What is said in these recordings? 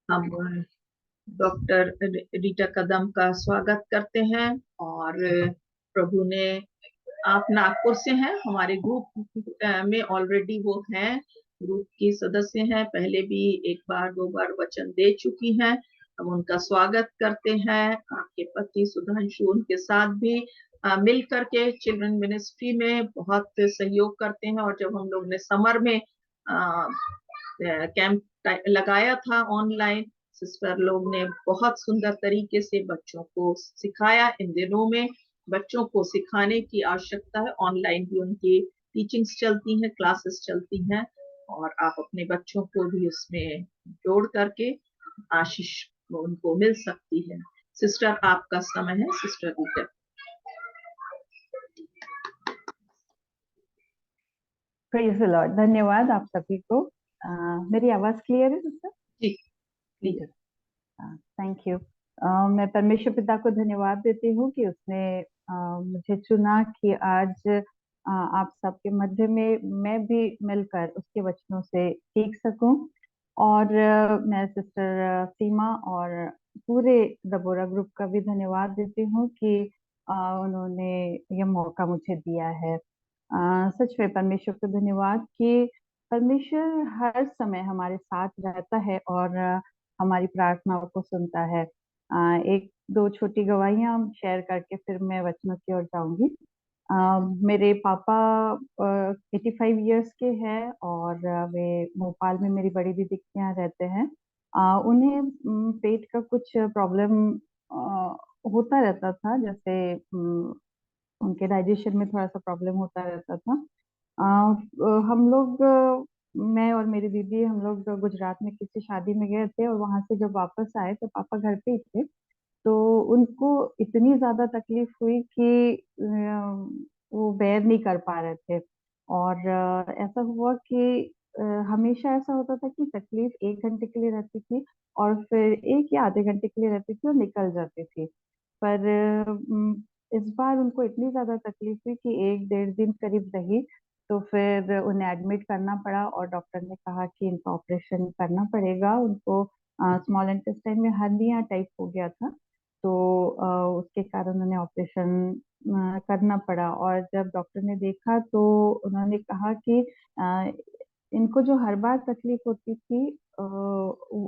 हम डॉक्टर रीटा कदम का स्वागत करते हैं। और प्रभु ने, आप नागपुर से हैं, हमारे ग्रुप में ऑलरेडी वो हैं, ग्रुप की सदस्य हैं, पहले भी एक बार दो बार वचन दे चुकी हैं। हम उनका स्वागत करते हैं। आपके पति सुधांशु उनके साथ भी मिल करके चिल्ड्रन मिनिस्ट्री में बहुत सहयोग करते हैं। और जब हम लोग ने समर में कैंप लगाया था ऑनलाइन, सिस्टर लोग ने बहुत सुंदर तरीके से बच्चों को सिखाया। इन दिनों में बच्चों को सिखाने की आवश्यकता है, ऑनलाइन भी उनकी टीचिंग्स चलती हैं, क्लासेस चलती हैं, और आप अपने बच्चों को भी उसमें जोड़ करके आशीष उनको मिल सकती है। सिस्टर, आपका समय है sister Rita. Praise the Lord. धन्यवाद आप सभी को। मेरी आवाज क्लियर है सिस्टर? जी, क्लियर। Thank you. मैं परमेश्वर पिता को धन्यवाद देती हूँ कि उसने मुझे चुना कि आज आप सबके मध्य में मैं भी मिलकर उसके वचनों से सीख सकूं। और मैं सिस्टर सीमा और पूरे दबोरा ग्रुप का भी धन्यवाद देती हूँ कि उन्होंने यह मौका मुझे दिया है। सच में परमेश्वर को धन्यवाद कि परमेश्वर हर समय हमारे साथ रहता है और हमारी प्रार्थनाओं को सुनता है। एक दो छोटी गवाहियां शेयर करके फिर मैं वचनों की ओर जाऊंगी। मेरे पापा 85 इयर्स के हैं और वे भोपाल में मेरी बड़ी दीदी के यहाँ रहते हैं। उन्हें पेट का कुछ प्रॉब्लम होता रहता था, जैसे उनके डाइजेशन में थोड़ा सा प्रॉब्लम होता रहता था। हम लोग मैं और मेरी दीदी हम लोग गुजरात में किसी शादी में गए थे और वहां से जब वापस आए तो पापा घर पे ही थे। तो उनको इतनी ज्यादा तकलीफ हुई कि वो बेयर नहीं कर पा रहे थे। और ऐसा हुआ कि हमेशा ऐसा होता था कि तकलीफ 1 घंटे के लिए रहती थी और फिर 1 या आधे घंटे के लिए रहती थी और निकल जाती थी। पर इस बार उनको इतनी ज्यादा तकलीफ हुई कि 1 डेढ़ दिन करीब रही। तो फिर उन्हें एडमिट करना पड़ा और डॉक्टर ने कहा कि इनका ऑपरेशन करना पड़ेगा। उनको स्मॉल इंटेस्टाइन में हर्निया टाइप हो गया था। तो उसके कारण उन्हें ऑपरेशन करना पड़ा। और जब डॉक्टर ने देखा तो उन्होंने कहा कि इनको जो हर बार तकलीफ होती थी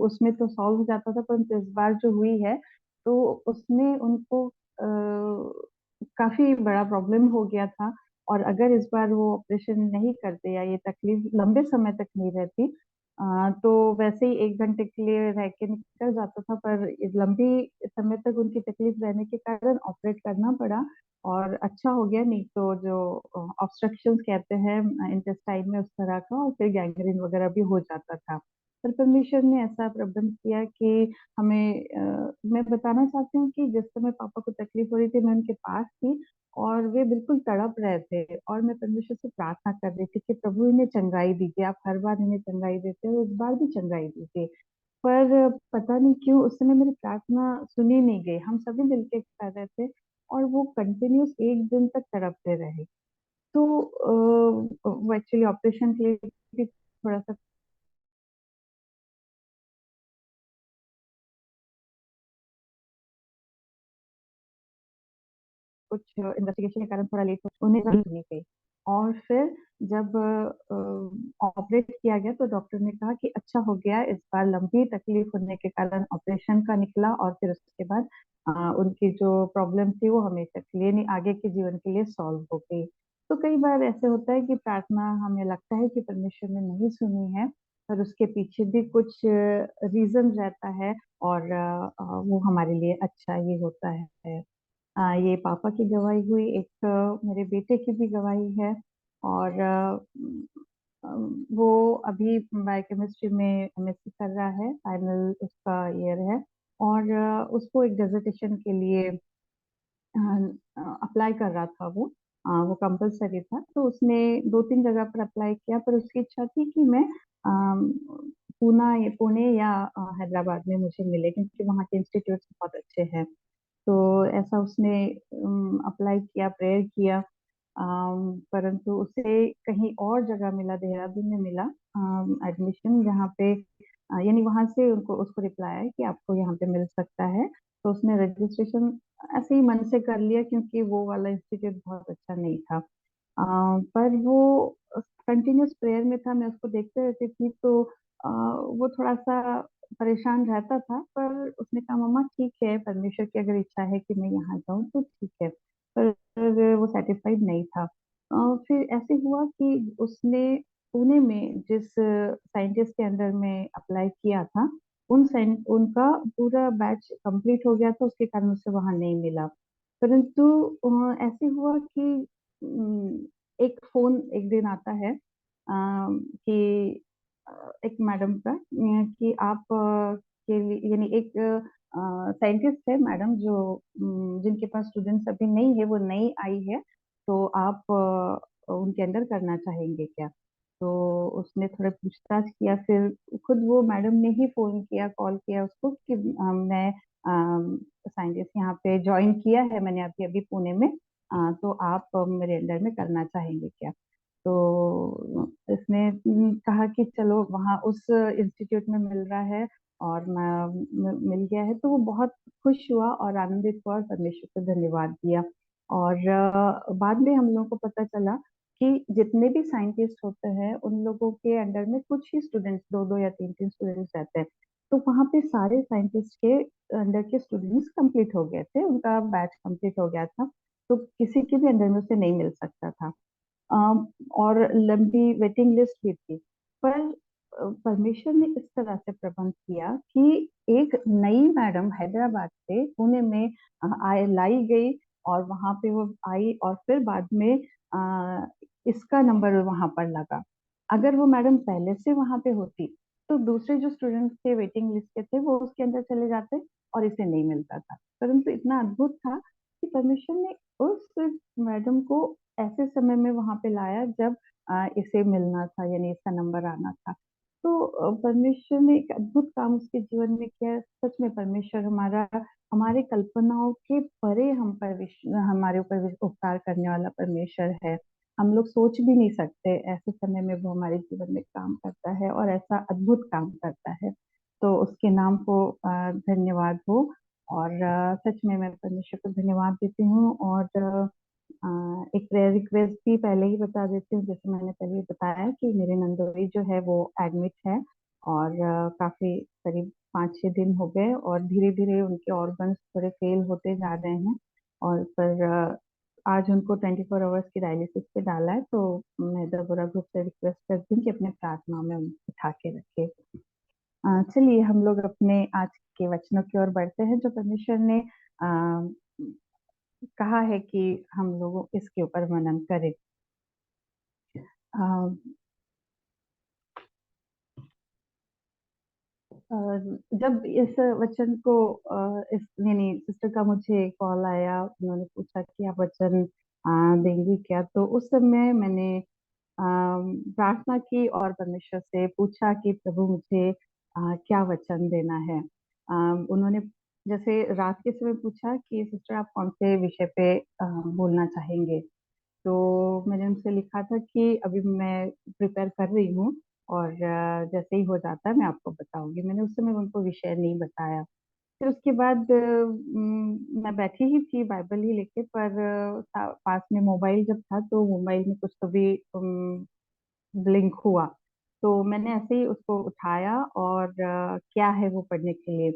उसमें तो सॉल्व हो जाता था, परंतु इस बार जो हुई है तो उसमें उनको काफी बड़ा प्रॉब्लम हो गया था। और अगर इस बार वो ऑपरेशन नहीं करते या ये तकलीफ लंबे समय तक नहीं रहती तो वैसे ही 1 घंटे के लिए रह के निकल जाता था, पर इस लंबी समय तक उनकी तकलीफ रहने के कारण ऑपरेट करना पड़ा। और अच्छा हो गया, नहीं तो जो ऑब्स्ट्रक्शन कहते हैं इंटेस्टाइन में उस तरह का, और फिर गैंग्रीन वगैरह भी हो जाता था। पर परमेश्वर ने ऐसा प्रबंध किया कि हमें मैं बताना चाहती हूँ कि जिस समय पापा को तकलीफ हो रही थी मैं उनके पास थी और वे बिल्कुल तड़प रहे थे और मैं परमेश्वर से प्रार्थना कर रही थी कि प्रभु इन्हें चंगाई दीजिए, आप हर बार इन्हें चंगाई देते हो, इस बार भी चंगाई दीजिए। पर पता नहीं क्यों उस समय मेरी प्रार्थना सुनी नहीं गई। हम सभी मिलके कर रहे थे और वो कंटिन्यूस 1 दिन तक तड़पते रहे। तो वो एक्चुअली ऑपरेशन के लिए भी थोड़ा सा कुछ इन्वेस्टिगेशन के कारण थोड़ा लेट हो, उन्हें नहीं गई। और फिर जब ऑपरेट किया गया तो डॉक्टर ने कहा कि अच्छा हो गया, इस बार लंबी तकलीफ होने के कारण ऑपरेशन का निकला और फिर उसके बाद उनकी जो प्रॉब्लम थी वो हमेशा के लिए नहीं, आगे के जीवन के लिए सॉल्व हो गई। तो कई बार ऐसे होता है कि प्रार्थना हमें लगता है कि परमेश्वर ने नहीं सुनी है, पर उसके पीछे भी कुछ रीजन रहता है और वो हमारे लिए अच्छा ही होता है। ये पापा की गवाही हुई, एक मेरे बेटे की भी गवाही है। और वो अभी बायोकेमिस्ट्री में एमएससी कर रहा है, फाइनल उसका ईयर है। और उसको एक डिसर्टेशन के लिए अप्लाई कर रहा था वो कंपलसरी था, तो उसने 2-3 जगह पर अप्लाई किया, पर उसकी इच्छा थी कि मैं पुणे या हैदराबाद में मुझे मिले क्योंकि वहाँ के इंस्टीट्यूट बहुत अच्छे हैं। तो ऐसा उसने अप्लाई किया, प्रेयर किया, परंतु उसे कहीं और जगह मिला, देहरादून में मिला एडमिशन, जहाँ पे यानी वहां से उनको उसको रिप्लाई आया कि आपको यहाँ पे मिल सकता है। तो उसने रजिस्ट्रेशन ऐसे ही मन से कर लिया, क्योंकि वो वाला इंस्टीट्यूट बहुत अच्छा नहीं था। पर वो कंटिन्यूस प्रेयर में था, मैं उसको देखते रहती थी, तो वो थोड़ा सा परेशान रहता था। पर उसने कहा मम्मा ठीक है, परमेश्वर की अगर इच्छा है कि मैं यहाँ जाऊँ तो ठीक है। पर वो सेटिस्फाइड नहीं था। फिर ऐसे हुआ कि उसने पुणे में जिस साइंटिस्ट के अंडर में अप्लाई किया था, उनका पूरा बैच कंप्लीट हो गया था, उसके कारण उसे वहां नहीं मिला। परंतु ऐसे हुआ कि एक फोन एक दिन आता है कि एक मैडम का कि आप के लिए, यानी एक साइंटिस्ट है मैडम जो जिनके पास स्टूडेंट्स अभी नहीं है, वो नई आई है, तो आप उनके अंडर करना चाहेंगे क्या? तो उसने थोड़ा पूछताछ किया, फिर खुद वो मैडम ने ही फोन किया, कॉल किया उसको कि मैं साइंटिस्ट यहाँ पे ज्वाइन किया है मैंने अभी अभी पुणे में, तो आप मेरे अंडर में करना चाहेंगे क्या? तो इसने कहा कि चलो, वहाँ उस इंस्टीट्यूट में मिल रहा है और मिल गया है, तो वो बहुत खुश हुआ और आनंदित हुआ और परमेश्वर को धन्यवाद दिया। और बाद में हम लोगों को पता चला कि जितने भी साइंटिस्ट होते हैं उन लोगों के अंडर में कुछ ही स्टूडेंट्स, दो दो या तीन तीन स्टूडेंट्स रहते हैं। तो वहाँ पे सारे साइंटिस्ट के अंडर के स्टूडेंट्स कंप्लीट हो गए थे, उनका बैच कंप्लीट हो गया था, तो किसी के भी अंडर में उसे नहीं मिल सकता था। और लंबी वेटिंग लिस्ट भी थी। पर परमेश्वर ने इस तरह से प्रबंध किया कि एक नई मैडम हैदराबाद से पुणे में लाई गई, और वहां पे वो आई, और फिर बाद में इसका नंबर वहां पर लगा। अगर वो मैडम पहले से वहां पे होती, तो दूसरे जो स्टूडेंट्स थे वेटिंग लिस्ट के थे, वो उसके अंदर चले जाते और इसे नहीं मिलता था। परंतु इतना अद्भुत था कि परमेश्वर ने उस मैडम को ऐसे समय में वहां पे लाया जब इसे मिलना था, यानी इसका नंबर आना था। तो परमेश्वर ने एक अद्भुत काम उसके जीवन में किया। सच में परमेश्वर हमारा, हमारे कल्पनाओं के परे हम पर हमारे ऊपर उपकार करने वाला परमेश्वर है। हम लोग सोच भी नहीं सकते ऐसे समय में वो हमारे जीवन में काम करता है और ऐसा अद्भुत काम करता है। तो उसके नाम को धन्यवाद हो। और सच में मैं परमेश्वर को धन्यवाद देती हूँ। और एक प्रेयर रिक्वेस्ट भी पहले ही बता देती हूँ। जैसे मैंने पहले बताया कि मेरे नंदोई जो है वो एडमिट है, और काफी करीब 5-6 दिन हो गए, और धीरे धीरे उनके ऑर्गन्स थोड़े फेल होते जा रहे हैं। और पर आज उनको 24 आवर्स की डायलिसिस पे डाला है। तो मैं दबोरा ग्रुप से रिक्वेस्ट करती हूँ कि अपने प्रार्थना में उनको उठा के रखे। चलिए हम लोग अपने आज के वचनों की ओर बढ़ते हैं, जो परमेश्वर ने कहा है कि हम लोग इसके ऊपर मनन करें। अ, जब इस वचन को इस यानी सिस्टर का मुझे कॉल आया, उन्होंने पूछा कि आप वचन देंगी क्या, तो उस समय मैंने प्रार्थना की और परमेश्वर से पूछा कि प्रभु मुझे क्या वचन देना है। उन्होंने जैसे रात के समय पूछा कि सिस्टर आप कौन से विषय पे बोलना चाहेंगे। तो मैंने उनसे लिखा था कि अभी मैं प्रिपेयर कर रही हूँ, और जैसे ही हो जाता है मैं आपको बताऊंगी। मैंने उस समय उनको विषय नहीं बताया। फिर उसके बाद मैं बैठी ही थी बाइबल ही लेके, पर पास में मोबाइल जब था तो मोबाइल में कुछ तो भी ब्लिंक हुआ। तो मैंने ऐसे ही उसको उठाया और क्या है वो पढ़ने के लिए।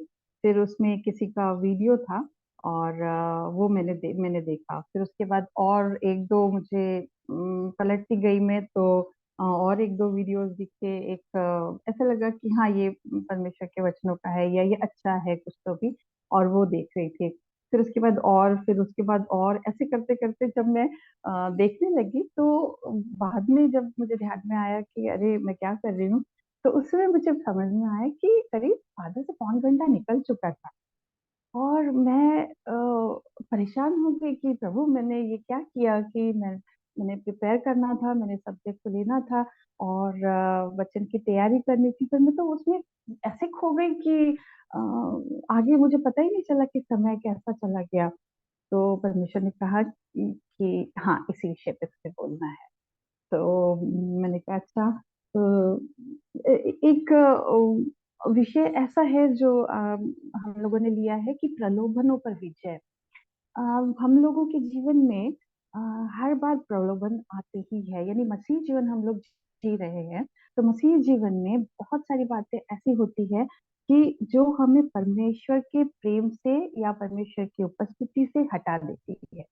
फिर उसमें किसी का वीडियो था, और वो मैंने देखा। फिर उसके बाद और एक दो मुझे पलटती गई मैं, तो और एक दो वीडियोस दिखे। एक ऐसा लगा कि हाँ ये परमेश्वर के वचनों का है, या ये अच्छा है कुछ तो भी, और वो देख रही थी। फिर उसके बाद और, फिर उसके बाद और, ऐसे करते करते जब मैं देखने लगी, तो बाद में जब मुझे ध्यान में आया कि अरे मैं क्या कर रही हूँ, तो उस समय मुझे समझ में आया कि करीब आधा से पौन घंटा निकल चुका था। और मैं परेशान हो गई कि प्रभु मैंने ये क्या किया, कि मैंने प्रिपेयर करना था, मैंने सब्जेक्ट को लेना था, और वचन की तैयारी करनी थी, पर मैं तो उसमें ऐसे खो गई कि आगे मुझे पता ही नहीं चला कि समय कैसा चला गया। तो परमेश्वर ने कहा कि हाँ इसी विषय पे तुझे बोलना है। तो मैंने कहा अच्छा। तो एक विषय ऐसा है जो हम लोगों ने लिया है कि प्रलोभनों पर विजय। अ, हम लोगों के जीवन में अ, हर बार प्रलोभन आते ही है, यानी मसीह जीवन हम लोग जी रहे हैं, तो मसीह जीवन में बहुत सारी बातें ऐसी होती है कि जो हमें परमेश्वर के प्रेम से या परमेश्वर की उपस्थिति से हटा देती है।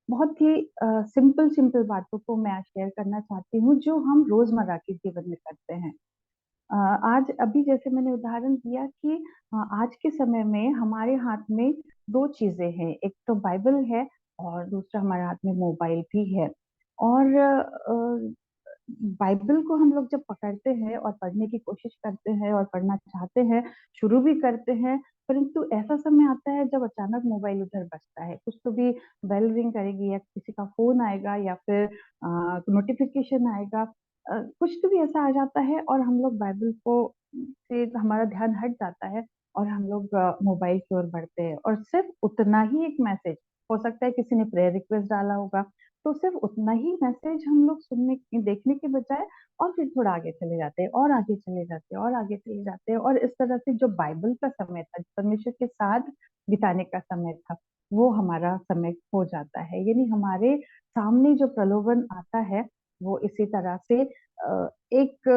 बहुत ही सिंपल सिंपल बातों को मैं आज शेयर करना चाहती हूँ जो हम रोजमर्रा के जीवन में करते हैं। आज अभी जैसे मैंने उदाहरण दिया कि आज के समय में हमारे हाथ में दो चीजें हैं, एक तो बाइबल है और दूसरा हमारे हाथ में मोबाइल भी है। और बाइबल को हम लोग जब पकड़ते हैं और पढ़ने की कोशिश करते हैं और पढ़ना चाहते हैं, शुरू भी करते हैं, परंतु ऐसा समय आता है जब अचानक मोबाइल उधर बजता है, कुछ तो भी बेल रिंग करेगी या किसी का फोन आएगा या फिर नोटिफिकेशन आएगा, कुछ तो भी ऐसा आ जाता है और हम लोग बाइबल को से हमारा ध्यान हट जाता है और हम लोग मोबाइल की ओर बढ़ते हैं। और सिर्फ उतना ही एक मैसेज, हो सकता है किसी ने प्रेयर रिक्वेस्ट डाला होगा, तो सिर्फ उतना ही मैसेज हम लोग सुनने देखने के बजाय और फिर थोड़ा आगे चले जाते हैं और आगे चले जाते हैं और आगे चले जाते हैं, और इस तरह से जो बाइबल का समय था, परमेश्वर के साथ बिताने का समय था, वो हमारा समय हो जाता है। यानी हमारे सामने जो प्रलोभन आता है वो इसी तरह से एक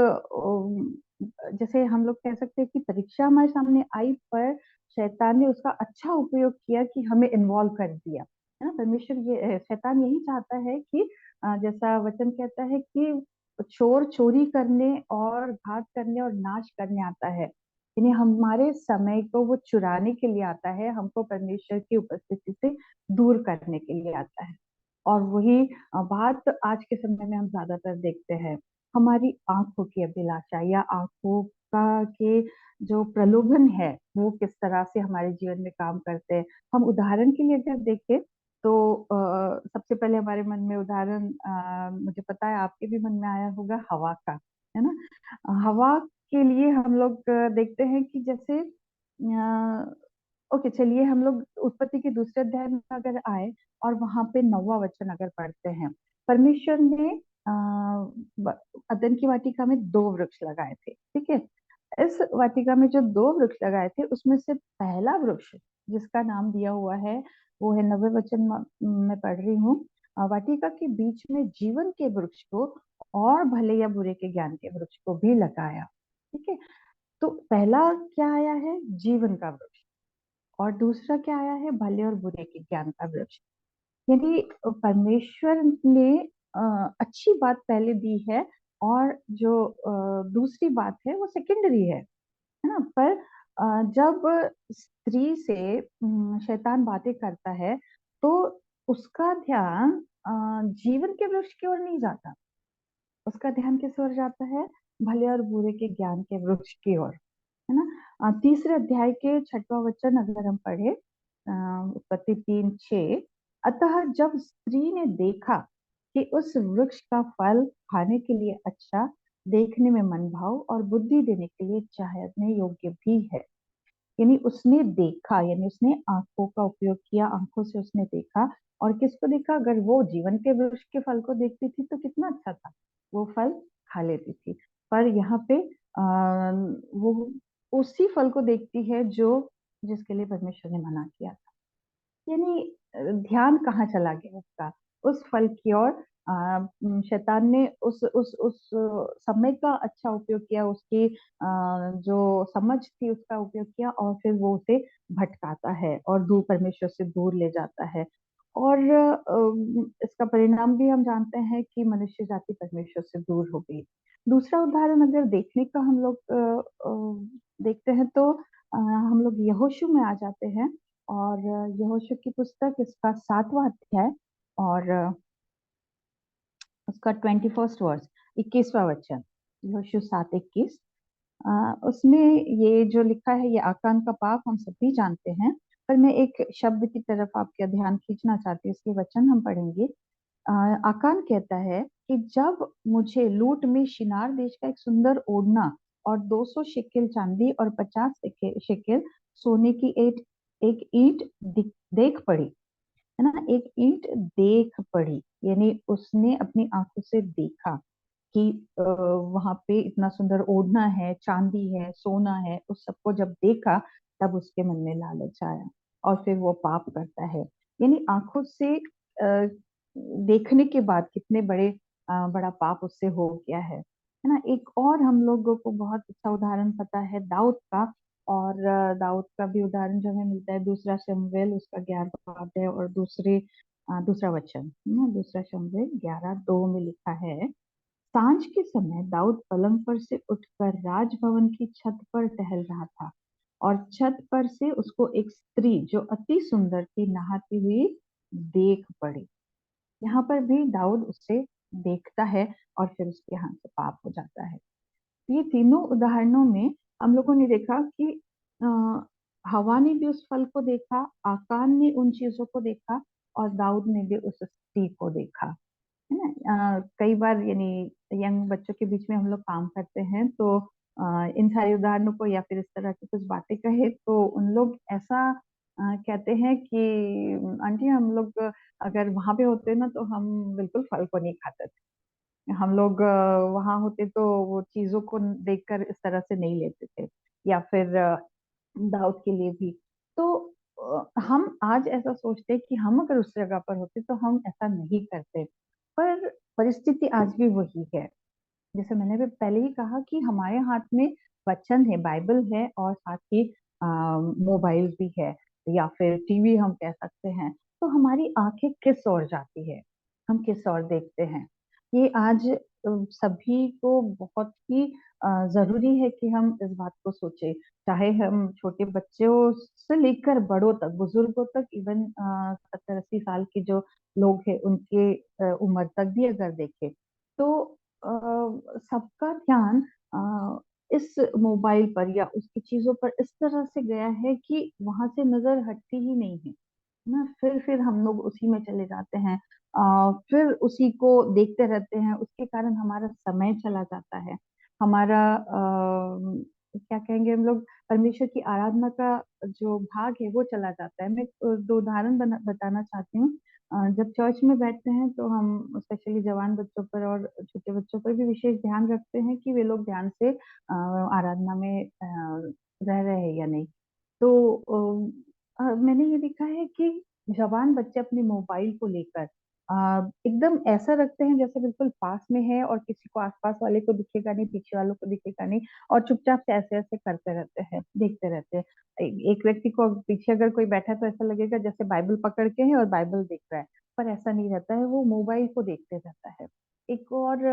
जैसे हम लोग कह सकते हैं कि परीक्षा हमारे सामने आई, पर शैतान ने उसका अच्छा उपयोग किया कि हमें इन्वॉल्व कर दिया, है ना। परमेश्वर ये शैतान यही चाहता है कि जैसा वचन कहता है कि चोर चोरी करने और घात करने और नाश करने आता है, यानी हमारे समय को वो चुराने के लिए आता है, हमको परमेश्वर की उपस्थिति से दूर करने के लिए आता है। और वही बात आज के समय में हम ज्यादातर देखते हैं, हमारी आंखों की अभिलाषा या आंखों का के जो प्रलोभन है वो किस तरह से हमारे जीवन में काम करते हैं। हम उदाहरण के लिए अगर देखें तो सबसे पहले हमारे मन में उदाहरण, मुझे पता है आपके भी मन में आया होगा, हवा का, है ना। हवा के लिए हम लोग देखते हैं कि जैसे ओके, चलिए हम लोग उत्पत्ति के दूसरे अध्याय में अगर आए और वहां पे 9वां वचन अगर पढ़ते हैं, परमेश्वर ने अदन की वाटिका में दो वृक्ष लगाए थे, ठीक है। इस वाटिका में जो दो वृक्ष लगाए थे उसमें से पहला वृक्ष जिसका नाम दिया हुआ है वो है, 90 वचन मैं पढ़ रही हूँ, वाटिका के बीच में जीवन के वृक्ष को और भले या बुरे के ज्ञान के वृक्ष को भी लगाया, ठीक है। तो पहला क्या आया है, जीवन का वृक्ष, और दूसरा क्या आया है, भले और बुरे के ज्ञान का वृक्ष। यानी परमेश्वर ने अच्छी बात पहले दी है और जो दूसरी बात है वो सेकेंडरी है ना। पर जब स्त्री से शैतान बातें करता है तो उसका ध्यान जीवन के वृक्ष की ओर नहीं जाता, उसका ध्यान किस ओर जाता है, भले और बुरे के ज्ञान के वृक्ष की ओर, है ना। तीसरे अध्याय के 6वां वचन अगर हम पढ़े, उत्पत्ति 3:6, अतः जब स्त्री ने देखा कि उस वृक्ष का फल खाने के लिए अच्छा, देखने में मनभाव और बुद्धि देने के लिए चाहने योग्य भी है, यानी उसने देखा, यानी उसने आंखों का उपयोग किया, आंखों से उसने देखा। और किसको देखा, अगर वो जीवन के वृक्ष के फल को देखती थी तो कितना अच्छा था, वो फल खा लेती थी। पर यहाँ पे वो उसी फल को देखती है जो जिसके लिए परमेश्वर ने मना किया था। यानी ध्यान कहाँ चला गया उसका, उस फल की ओर। शैतान ने उस समय का अच्छा उपयोग किया, उसकी जो समझ थी उसका उपयोग किया, और फिर वो उसे भटकाता है और दूर परमेश्वर से दूर ले जाता है। और इसका परिणाम भी हम जानते हैं कि मनुष्य जाति परमेश्वर से दूर हो गई। दूसरा उदाहरण अगर देखने का हम लोग देखते हैं तो हम लोग यहोशू में आ जाते हैं, और यहोशू की पुस्तक इसका 7वां अध्याय और उसका 21 वर्स, 21वां वचन, यहोशू 7:21। उसमें ये जो लिखा है, ये आकान का पाप हम सभी जानते हैं, पर मैं एक शब्द की तरफ आपका ध्यान खींचना चाहती हूँ, इसके वचन हम पढ़ेंगे। आकान कहता है कि जब मुझे लूट में शिनार देश का एक सुंदर ओढ़ना और 200 शेकेल चांदी और 50 शेकेल सोने की एक ईंट देख पड़ी, है ना, एक ईंट देख पड़ी, यानी उसने अपनी आंखों से देखा। कि वहां पे इतना सुंदर ओढ़ना है, चांदी है, सोना है, उस सबको जब देखा तब उसके मन में लालच आया और फिर वो पाप करता है। यानी आंखों से देखने के बाद कितने बड़ा पाप उससे हो गया है ना। एक और हम लोगों को बहुत अच्छा उदाहरण पता है दाऊद का। और दाऊद का भी उदाहरण जो हमें मिलता है दूसरा शमूएल उसका 11वां अध्याय और दूसरा वचन है ना। दूसरा शमूएल 11:2 में लिखा है, सांझ के समय दाऊद पलंग पर से उठकर राजभवन की छत पर टहल रहा था और छत पर से उसको एक स्त्री जो अति सुंदर थी नहाती हुई देख पड़ी। यहाँ पर भी दाऊद उससे देखता है और फिर उसके हाथ से पाप हो जाता है। ये तीनों उदाहरणों में हम लोगों ने देखा कि अ, हवा ने भी उस फल को देखा, आकान ने उन चीजों को देखा और दाऊद ने भी उस स्त्री को देखा, है ना। कई बार यानी यंग बच्चों के बीच में हम लोग काम करते हैं तो इन सारे उदाहरणों को या फिर इस तरह की कुछ बातें कहे तो उन लोग ऐसा कहते हैं कि आंटी हम लोग अगर वहां पे होते ना तो हम बिल्कुल फल को नहीं खाते थे। हम लोग वहां होते तो वो चीजों को देखकर इस तरह से नहीं लेते थे। या फिर दाऊद के लिए भी तो हम आज ऐसा सोचते हैं कि हम अगर उस जगह पर होते तो हम ऐसा नहीं करते। पर परिस्थिति आज भी वही है। जैसे मैंने भी पहले ही कहा कि हमारे हाथ में वचन है, बाइबल है और साथ ही मोबाइल भी है या फिर टीवी हम कह सकते हैं। तो हमारी आंखें किस ओर जाती है, हम किस ओर देखते हैं। ये आज सभी को बहुत ही जरूरी है कि हम इस बात को सोचें। चाहे हम छोटे बच्चों से लेकर बड़ों तक, बुजुर्गों तक, इवन 70-80 साल के जो लोग हैं उनके उम्र तक भी अगर देखें तो सबका ध्यान इस मोबाइल पर या उसकी चीजों पर इस तरह से गया है कि वहां से नजर हटती ही नहीं है ना। फिर हम लोग उसी में चले जाते हैं, फिर उसी को देखते रहते हैं। उसके कारण हमारा समय चला जाता है, हमारा क्या कहेंगे हम लोग, परमेश्वर की आराधना का जो भाग है वो चला जाता है। मैं दो उदाहरण बताना चाहती हूँ। जब चर्च में बैठते हैं तो हम स्पेशली जवान बच्चों पर और छोटे बच्चों पर भी विशेष ध्यान रखते हैं कि वे लोग ध्यान से आराधना में रह रहे हैं या नहीं। तो मैंने ये देखा है कि जवान बच्चे अपने मोबाइल को लेकर एकदम ऐसा रखते हैं जैसे बिल्कुल पास में है और किसी को आसपास वाले को दिखेगा नहीं, पीछे वालों को दिखेगा नहीं, और चुपचाप से ऐसे ऐसे करते रहते हैं, देखते रहते हैं। एक व्यक्ति को पीछे अगर कोई बैठा है तो ऐसा लगेगा जैसे बाइबल पकड़ के है और बाइबल देख रहा है, पर ऐसा नहीं रहता है, वो मोबाइल को देखते रहता है। एक और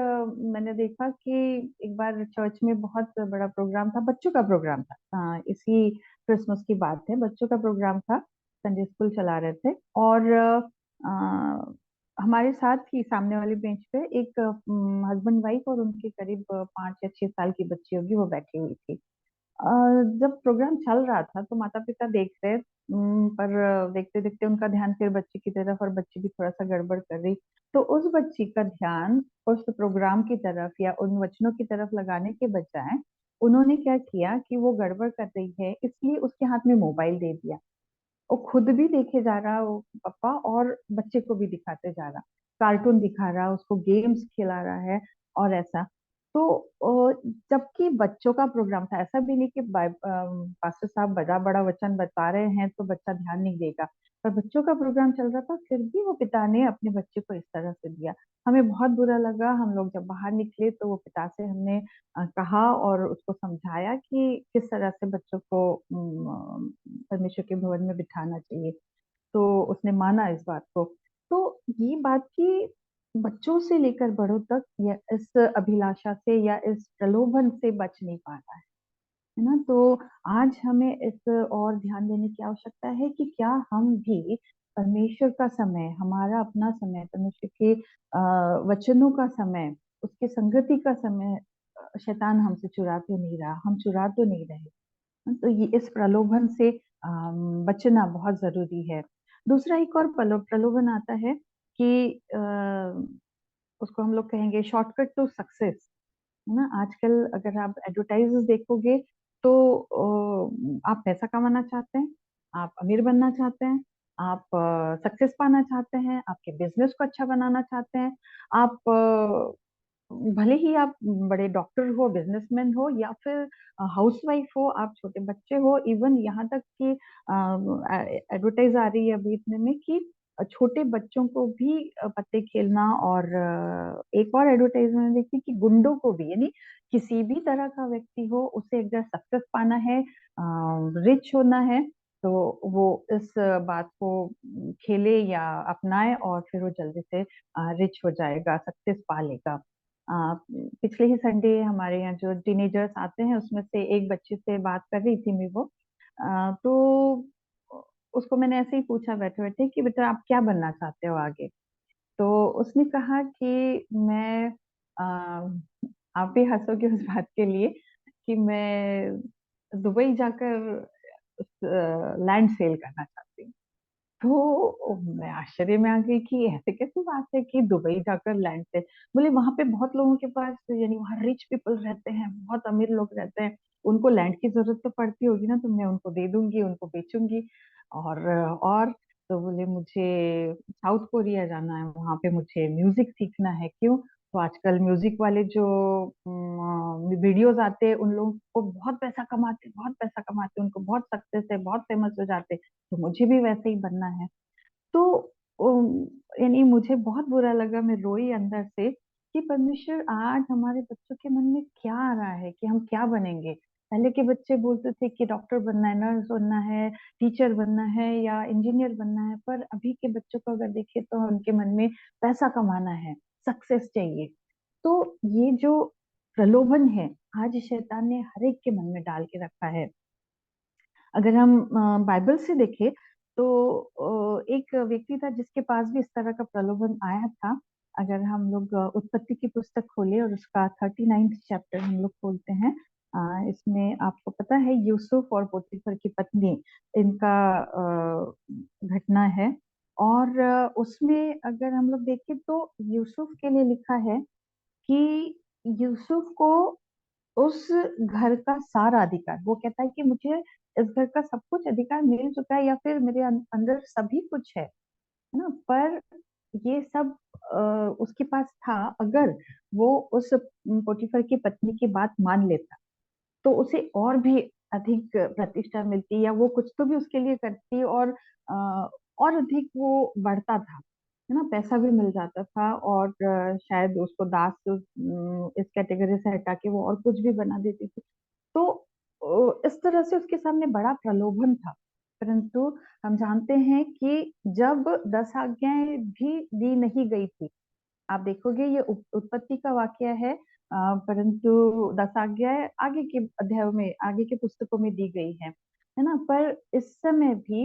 मैंने देखा कि एक बार चर्च में बहुत बड़ा प्रोग्राम था, बच्चों का प्रोग्राम था, इसी क्रिसमस की बात है, बच्चों का प्रोग्राम था, संडे स्कूल चला रहे थे। और हमारे साथ ही सामने वाली बेंच पे एक हस्बैंड वाइफ और उनके करीब 5 या 6 साल की बच्ची होगी वो बैठी हुई थी। जब प्रोग्राम चल रहा था तो माता पिता देख रहे, पर देखते देखते उनका ध्यान फिर बच्ची की तरफ, और बच्ची भी थोड़ा सा गड़बड़ कर रही। तो उस बच्ची का ध्यान उस प्रोग्राम की तरफ या उन वचनों की तरफ लगाने के बजाय उन्होंने क्या किया कि वो गड़बड़ कर रही है इसलिए उसके हाथ में मोबाइल दे दिया। वो खुद भी देखे जा रहा वो पापा, और बच्चे को भी दिखाते जा रहा, कार्टून दिखा रहा, उसको गेम्स खिला रहा है और ऐसा। तो जबकि बच्चों का प्रोग्राम था, ऐसा भी नहीं कि पास्टर साहब बड़ा बड़ा वचन बता रहे हैं तो बच्चा ध्यान नहीं देगा, पर बच्चों का प्रोग्राम चल रहा था फिर भी वो पिता ने अपने बच्चे को इस तरह से दिया। हमें बहुत बुरा लगा। हम लोग जब बाहर निकले तो वो पिता से हमने कहा और उसको समझाया कि किस तरह से बच्चों को परमेश्वर के भवन में बिठाना चाहिए। तो उसने माना इस बात को। तो ये बात कि बच्चों से लेकर बड़ों तक या इस अभिलाषा से या इस प्रलोभन से बच नहीं पा रहा है ना। तो आज हमें इस और ध्यान देने की आवश्यकता है कि क्या हम भी परमेश्वर का समय, हमारा अपना समय, परमेश्वर के वचनों का समय, उसके संगति का समय शैतान हमसे चुरा तो नहीं रहा, हम चुरा तो नहीं रहे। तो ये इस प्रलोभन से बचना बहुत जरूरी है। दूसरा एक और प्रलोभन आता है कि उसको हम लोग कहेंगे शॉर्टकट टू सक्सेस, है ना। आजकल अगर आप एडवर्टाइज देखोगे तो आप पैसा कमाना चाहते हैं, आप अमीर बनना चाहते हैं, आप सक्सेस पाना चाहते हैं, आपके बिजनेस को अच्छा बनाना चाहते हैं, आप भले ही आप बड़े डॉक्टर हो, बिजनेसमैन हो, या फिर हाउसवाइफ हो, आप छोटे बच्चे हो, इवन यहाँ तक कि एडवर्टाइज आ रही है अभी इतने में कि छोटे बच्चों को भी पत्ते खेलना, और एक और एडवर्टाइजमेंट देखी कि गुंडों को भी, यानी किसी भी तरह का व्यक्ति हो, उसे अगर सक्सेस पाना है, रिच होना है, तो वो इस बात को खेले या अपनाए, और फिर वो जल्दी से रिच हो जाएगा, सक्सेस पा लेगा। पिछले ही संडे हमारे यहाँ जो टीनेजर्स आते हैं, उसमें से एक बच्चे से बात कर रही थी मैं, वो तो उसको मैंने ऐसे ही पूछा बैठे बैठे कि बेटा आप क्या बनना चाहते हो आगे। तो उसने कहा कि मैं आप भी हंसोगे उस बात के लिए कि मैं दुबई जाकर लैंड सेल करना चाहती हूँ। तो मैं आश्चर्य में आ गई कि ऐसे कैसी बात है कि दुबई जाकर लैंड सेल। बोले वहां पे बहुत लोगों के पास, यानी वहाँ रिच पीपल रहते हैं, बहुत अमीर लोग रहते हैं, उनको लैंड की जरूरत तो पड़ती होगी ना, तो मैं उनको दे दूंगी, उनको बेचूंगी। और तो बोले मुझे साउथ कोरिया जाना है, वहां पे मुझे म्यूजिक सीखना है। क्यों? तो आजकल म्यूजिक वाले जो वीडियोस आते हैं, उन लोगों को बहुत पैसा कमाते, बहुत पैसा कमाते, उनको बहुत सक्सेस है, बहुत फेमस हो जाते, तो मुझे भी वैसे ही बनना है। तो यानी मुझे बहुत बुरा लगा, मैं रोई अंदर से कि परमेश्वर आज हमारे बच्चों के मन में क्या आ रहा है कि हम क्या बनेंगे। पहले के बच्चे बोलते थे कि डॉक्टर बनना है, नर्स बनना है, टीचर बनना है या इंजीनियर बनना है, पर अभी के बच्चों को अगर देखें तो उनके मन में पैसा कमाना है, सक्सेस चाहिए। तो ये जो प्रलोभन है, आज शैतान ने हर एक के मन में डाल के रखा है। अगर हम बाइबल से देखें तो एक व्यक्ति था जिसके पास भी इस तरह का प्रलोभन आया था। अगर हम लोग उत्पत्ति की पुस्तक खोले और उसका 39 चैप्टर हम लोग खोलते हैं, इसमें आपको पता है यूसुफ और पोतीफर की पत्नी, इनका घटना है। और उसमें अगर हम लोग देखें तो यूसुफ के लिए लिखा है कि यूसुफ को उस घर का सारा अधिकार, वो कहता है कि मुझे इस घर का सब कुछ अधिकार मिल चुका है, या फिर मेरे अंदर सभी कुछ है ना। पर ये सब उसके पास था, अगर वो उस पोटीफर की पत्नी की बात मान लेता तो उसे और भी अधिक प्रतिष्ठा मिलती, या वो कुछ तो भी उसके लिए करती, और अधिक वो बढ़ता था, है ना, पैसा भी मिल जाता था, और शायद उसको दास इस कैटेगरी से हटा के वो और कुछ भी बना देती थी। तो इस तरह से उसके सामने बड़ा प्रलोभन था। परंतु हम जानते हैं कि जब 10 आज्ञाएं भी दी नहीं गई थी, आप देखोगे ये उत्पत्ति का वाकया है, परंतु 10 आज्ञाएं आगे के अध्यायों में, आगे के पुस्तकों में दी गई है ना। पर इस समय भी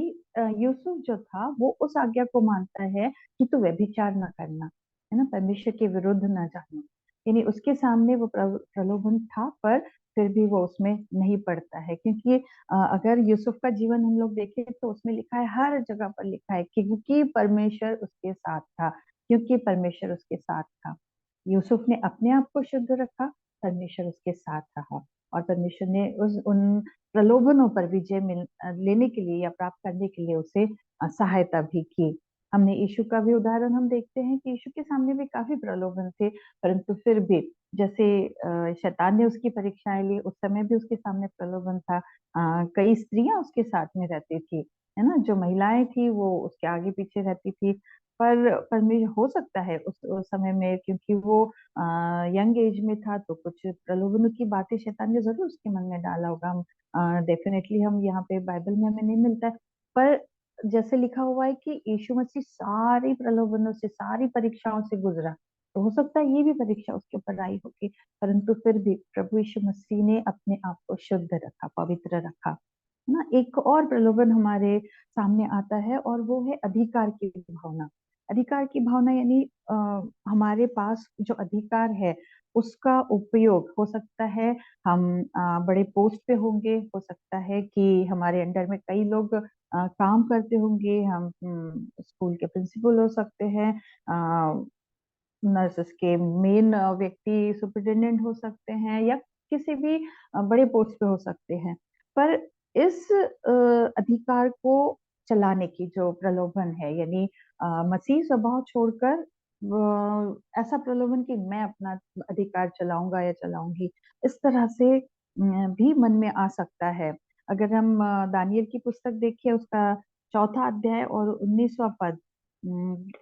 यूसुफ जो था वो उस आज्ञा को मानता है कि तू व्यभिचार न करना, है ना, परमेश्वर के विरुद्ध न जाना। यानी उसके सामने वो प्रलोभन था, पर फिर भी वो उसमें नहीं पड़ता है, क्योंकि अगर यूसुफ का जीवन हम लोग देखें तो उसमें लिखा है, हर जगह पर लिखा है कि क्योंकि परमेश्वर उसके साथ था, क्योंकि परमेश्वर उसके साथ था। यूसुफ ने अपने आप को शुद्ध रखा, परमेश्वर उसके साथ रहा, और परमेश्वर ने उस उन प्रलोभनों पर विजय लेने के लिए या प्राप्त करने के लिए उसे सहायता भी की। हमने यीशु का भी उदाहरण हम देखते हैं कि यीशु के सामने भी काफी प्रलोभन थे, परंतु फिर भी जैसे शैतान ने उसकी परीक्षाएं ली, उस समय भी उसके सामने प्रलोभन था। कई स्त्रियां उसके साथ में रहती थी, है ना, जो महिलाएं थी वो उसके आगे पीछे रहती थी। पर मैं हो सकता है उस समय में, क्योंकि वो यंग एज में था, तो कुछ प्रलोभनों की बातें शैतान ने जरूर उसके मन में डाला होगा। हम डेफिनेटली हम यहाँ पे बाइबल में हमें नहीं मिलता है, पर जैसे लिखा हुआ है कि यीशु मसीह सारी प्रलोभनों से, सारी परीक्षाओं से गुजरा, तो हो सकता है ये भी परीक्षा उसके ऊपर आई होगी, परंतु फिर भी प्रभु यीशु मसीह ने अपने आप को शुद्ध रखा, पवित्र रखा, है ना। एक और प्रलोभन हमारे सामने आता है, और वो है अधिकार की भावना। अधिकार की भावना यानी हमारे पास जो अधिकार है उसका उपयोग, हो सकता है हम बड़े पोस्ट पे होंगे, हो सकता है कि हमारे अंडर में कई लोग काम करते होंगे, हम स्कूल के प्रिंसिपल हो सकते हैं, नर्सेस के मेन व्यक्ति सुपरिटेंडेंट हो सकते हैं, या किसी भी बड़े पोस्ट पे हो सकते हैं। पर इस अधिकार को चलाने की जो प्रलोभन है, यानी मसीह स्वभाव छोड़कर ऐसा प्रलोभन कि मैं अपना अधिकार चलाऊंगा या चलाऊंगी, इस तरह से भी मन में आ सकता है। अगर हम दानियल की पुस्तक देखिए, उसका चौथा अध्याय और 19वां पद,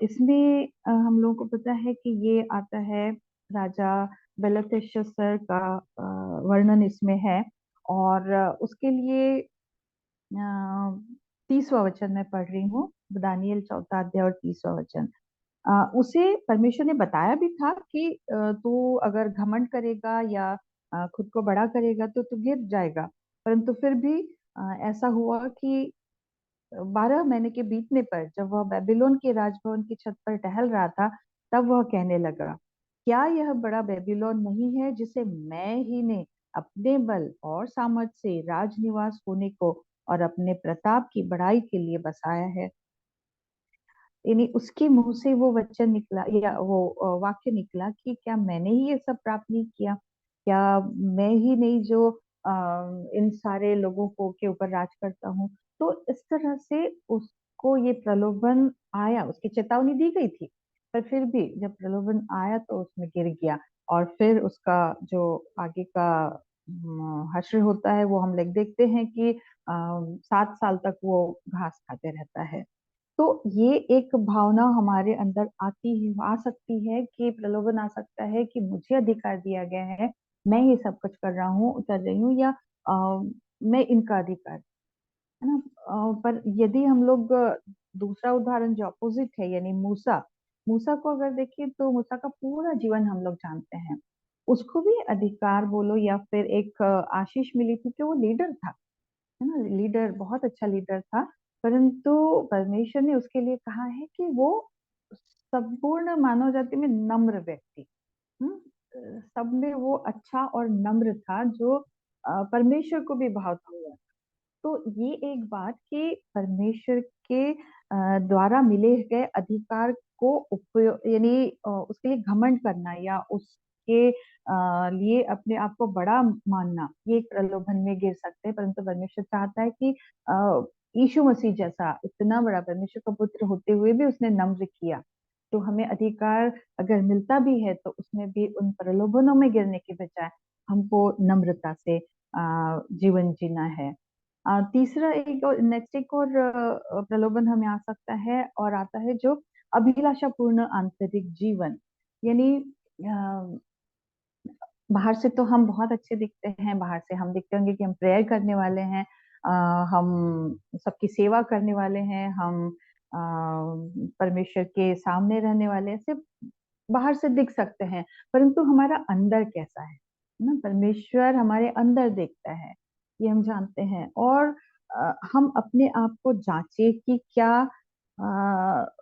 इसमें हम लोगों को पता है कि ये आता है, राजा बेलतेशस्सर का वर्णन इसमें है। और उसके लिए 30वां वचन मैं पढ़ रही हूँ, दानियल चौथा अध्याय और 30वां वचन। उसे परमेश्वर ने बताया भी था कि तू अगर घमंड करेगा या खुद को बड़ा करेगा तो तू गिर जाएगा। परंतु फिर भी ऐसा हुआ कि 12 महीने के बीतने पर जब वह बेबीलोन के राजभवन की छत पर टहल रहा था, तब वह कहने लगा, क्या यह बड़ा बेबीलोन नहीं है जिसे मैं ही ने अपने बल और सामर्थ से राजनिवास होने को और अपने प्रताप की बढ़ाई के लिए बसाया है। यानी उसके मुंह से वो वचन निकला या वो वाक्य निकला कि क्या मैंने ही ये सब प्राप्त नहीं किया? क्या मैं ही नहीं जो इन सारे लोगों को के ऊपर राज करता हूँ? तो इस तरह से उसको ये प्रलोभन आया, उसकी चेतावनी दी गई थी, पर फिर भी जब प्रलोभन आया तो उसमें गिर गया। और फिर उसका जो आगे का हश्र होता है वो हम लोग देखते हैं कि 7 साल तक वो घास खाते रहता है। तो ये एक भावना हमारे अंदर आ सकती है कि प्रलोभन आ सकता है कि मुझे अधिकार दिया गया है, मैं ही सब कुछ कर रहा हूँ, कर रही हूँ, या मैं इनका अधिकार, है ना। पर यदि हम लोग दूसरा उदाहरण जो अपोजिट है, यानी मूसा, मूसा को अगर देखिए तो मूसा का पूरा जीवन हम लोग जानते हैं। उसको भी अधिकार बोलो या फिर एक आशीष मिली थी कि वो लीडर था, है ना, लीडर, बहुत अच्छा लीडर था। परंतु परमेश्वर ने उसके लिए कहा है कि वो संपूर्ण मानव जाति में नम्र व्यक्ति, सब में वो अच्छा और नम्र था, जो परमेश्वर को भी भावता हुआ। तो ये एक बात कि परमेश्वर के द्वारा मिले गए अधिकार को उपयोग, यानी उसके लिए घमंड करना या उसके लिए अपने आप को बड़ा मानना, ये एक प्रलोभन में गिर सकते हैं। परंतु परमेश्वर चाहता है कि यीशु मसीह जैसा इतना बड़ा परमेश्वर का पुत्र होते हुए भी उसने नम्र किया। तो हमें अधिकार अगर मिलता भी है तो उसमें भी उन प्रलोभनों में गिरने के बजाय हमको नम्रता से जीवन जीना है। तीसरा एक और नेक्स्ट एक और प्रलोभन हमें आ सकता है और आता है, जो अभिलाषा पूर्ण आंतरिक जीवन। यानी बाहर से तो हम बहुत अच्छे दिखते हैं, बाहर से हम दिखते होंगे कि हम प्रेयर करने वाले हैं, हम सबकी सेवा करने वाले हैं, हम परमेश्वर के सामने रहने वाले हैं, सिर्फ बाहर से दिख सकते हैं। परंतु हमारा अंदर कैसा है ना, परमेश्वर हमारे अंदर देखता है, ये हम जानते हैं। और हम अपने आप को जांचे कि क्या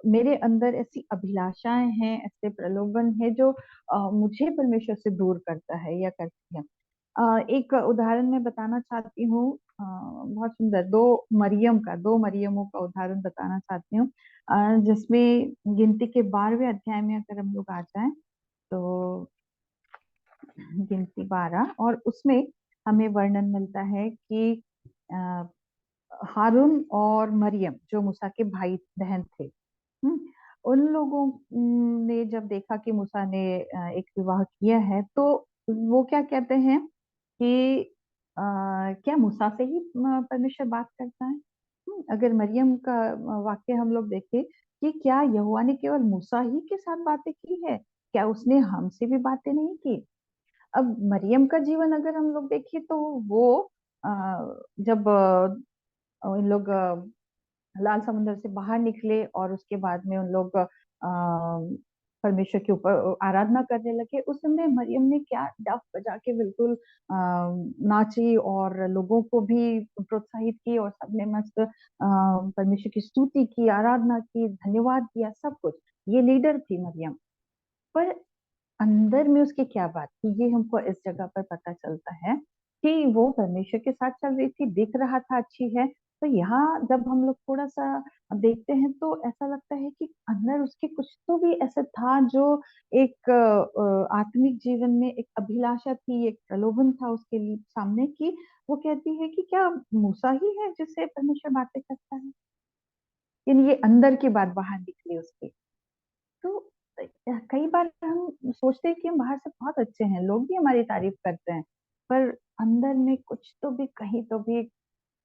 मेरे अंदर ऐसी अभिलाषाएं हैं, ऐसे प्रलोभन है जो मुझे परमेश्वर से दूर करता है या करती है। एक उदाहरण मैं बताना चाहती हूँ, बहुत सुंदर, दो मरियमों का उदाहरण बताना चाहती हूँ, जिसमें गिनती के 12वें अध्याय में अगर हम लोग आ जाएं तो गिनती 12, और उसमें हमें वर्णन मिलता है कि अ, हारून और मरियम जो मूसा के भाई बहन थे, उन लोगों ने जब देखा कि मूसा ने एक विवाह किया है, तो वो क्या कहते हैं कि क्या मूसा से ही परमेश्वर बात करता है? अगर मरियम का वाक्य हम लोग देखें कि क्या यहोवा ने केवल मूसा ही के साथ बातें की है, क्या उसने हमसे भी बातें नहीं की? अब मरियम का जीवन अगर हम लोग देखें तो वो अ, जब इन लोग लाल समुद्र से बाहर निकले और उसके बाद में उन लोग परमेश्वर के ऊपर आराधना करने लगे, उस समय मरियम ने क्या डफ बजा के बिल्कुल नाची और लोगों को भी प्रोत्साहित की, और सबने मस्त परमेश्वर की स्तुति की, आराधना की, धन्यवाद दिया, सब कुछ। ये लीडर थी मरियम। पर अंदर में उसकी क्या बात थी, ये हमको इस जगह पर पता चलता है कि वो परमेश्वर के साथ चल रही थी, दिख रहा था अच्छी है। तो यहाँ जब हम लोग थोड़ा सा देखते हैं तो ऐसा लगता है कि अंदर उसके कुछ तो भी ऐसा था जो एक आत्मिक जीवन में एक अभिलाषा थी, एक प्रलोभन था उसके लिए सामने, की वो कहती है कि क्या मूसा ही है जिससे परमेश्वर बातें करता है। यानी ये अंदर की बात बाहर निकली उसकी। तो कई बार हम सोचते हैं कि हम बाहर से बहुत अच्छे हैं, लोग भी हमारी तारीफ करते हैं, पर अंदर में कुछ तो भी, कहीं तो भी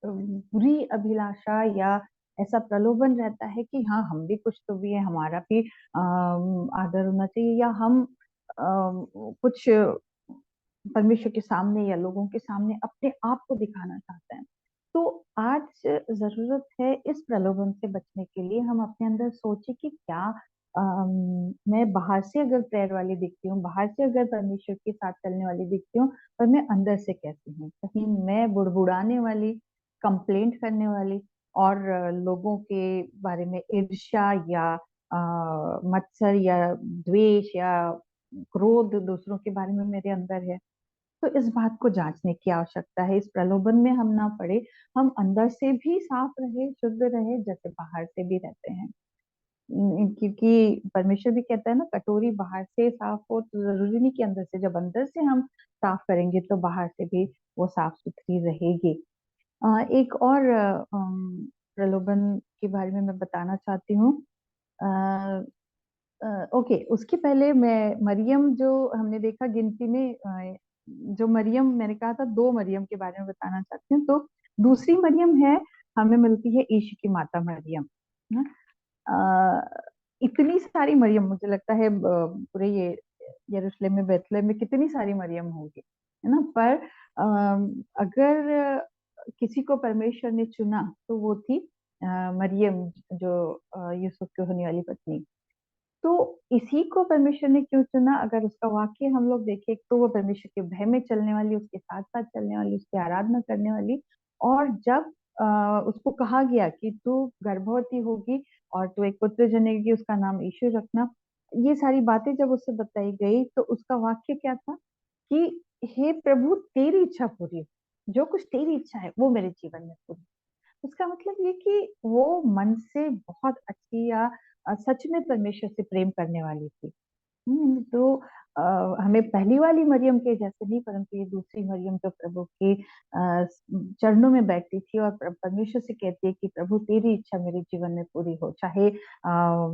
बुरी अभिलाषा या ऐसा प्रलोभन रहता है कि हाँ, हम भी कुछ तो भी है, हमारा भी आदर होना चाहिए, या हम कुछ परमेश्वर के सामने या लोगों के सामने अपने आप को दिखाना चाहते हैं। तो आज जरूरत है इस प्रलोभन से बचने के लिए हम अपने अंदर सोचे कि क्या मैं बाहर से अगर प्रेयर वाली दिखती हूँ, बाहर से अगर परमेश्वर के साथ चलने वाली दिखती हूँ, पर मैं अंदर से कैसी हूँ? कहीं मैं बुड़बुड़ाने वाली, कंप्लेंट करने वाली, और लोगों के बारे में ईर्ष्या या मत्सर या द्वेष या क्रोध दूसरों के बारे में मेरे अंदर है। तो इस बात को जांचने की आवश्यकता है, इस प्रलोभन में हम ना पड़े, हम अंदर से भी साफ रहे, शुद्ध रहे, जैसे बाहर से भी रहते हैं। क्योंकि परमेश्वर भी कहता है ना, कटोरी बाहर से साफ हो तो जरूरी नहीं कि अंदर से, जब अंदर से हम साफ करेंगे तो बाहर से भी वो साफ सुथरी रहेगी। एक और प्रलोभन के बारे में मैं बताना चाहती हूँ। ओके, उसके पहले मैं मरियम, जो हमने देखा गिनती में, जो मरियम मैंने कहा था, दो मरियम के बारे में बताना चाहती हूँ। तो दूसरी मरियम है, हमें मिलती है यीशु की माता मरियम, है ना। इतनी सारी मरियम, मुझे लगता है पूरे ये यरूशलेम में, बैतलहम में कितनी सारी मरियम होगी, है ना। पर अगर किसी को परमेश्वर ने चुना तो वो थी मरियम, जो यूसुफ की होने वाली पत्नी। तो इसी को परमेश्वर ने क्यों चुना? अगर उसका वाक्य हम लोग देखें तो वो परमेश्वर के भय में चलने वाली, उसके साथ साथ चलने वाली, उसकी आराधना करने वाली। और जब उसको कहा गया कि तू गर्भवती होगी और तू एक पुत्र जनेगी, उसका नाम यीशु रखना, ये सारी बातें जब उससे बताई गई तो उसका वाक्य क्या था कि हे प्रभु, तेरी इच्छा पूरी हो, जो कुछ तेरी इच्छा है वो मेरे जीवन में पूरी। उसका मतलब ये कि वो मन से बहुत अच्छी या सच में परमेश्वर से प्रेम करने वाली थी। तो हमें पहली वाली मरियम के जैसे नहीं, परंतु ये दूसरी मरियम जो प्रभु के चरणों में बैठती थी और परमेश्वर से कहती है कि प्रभु, तेरी इच्छा मेरे जीवन में पूरी हो, चाहे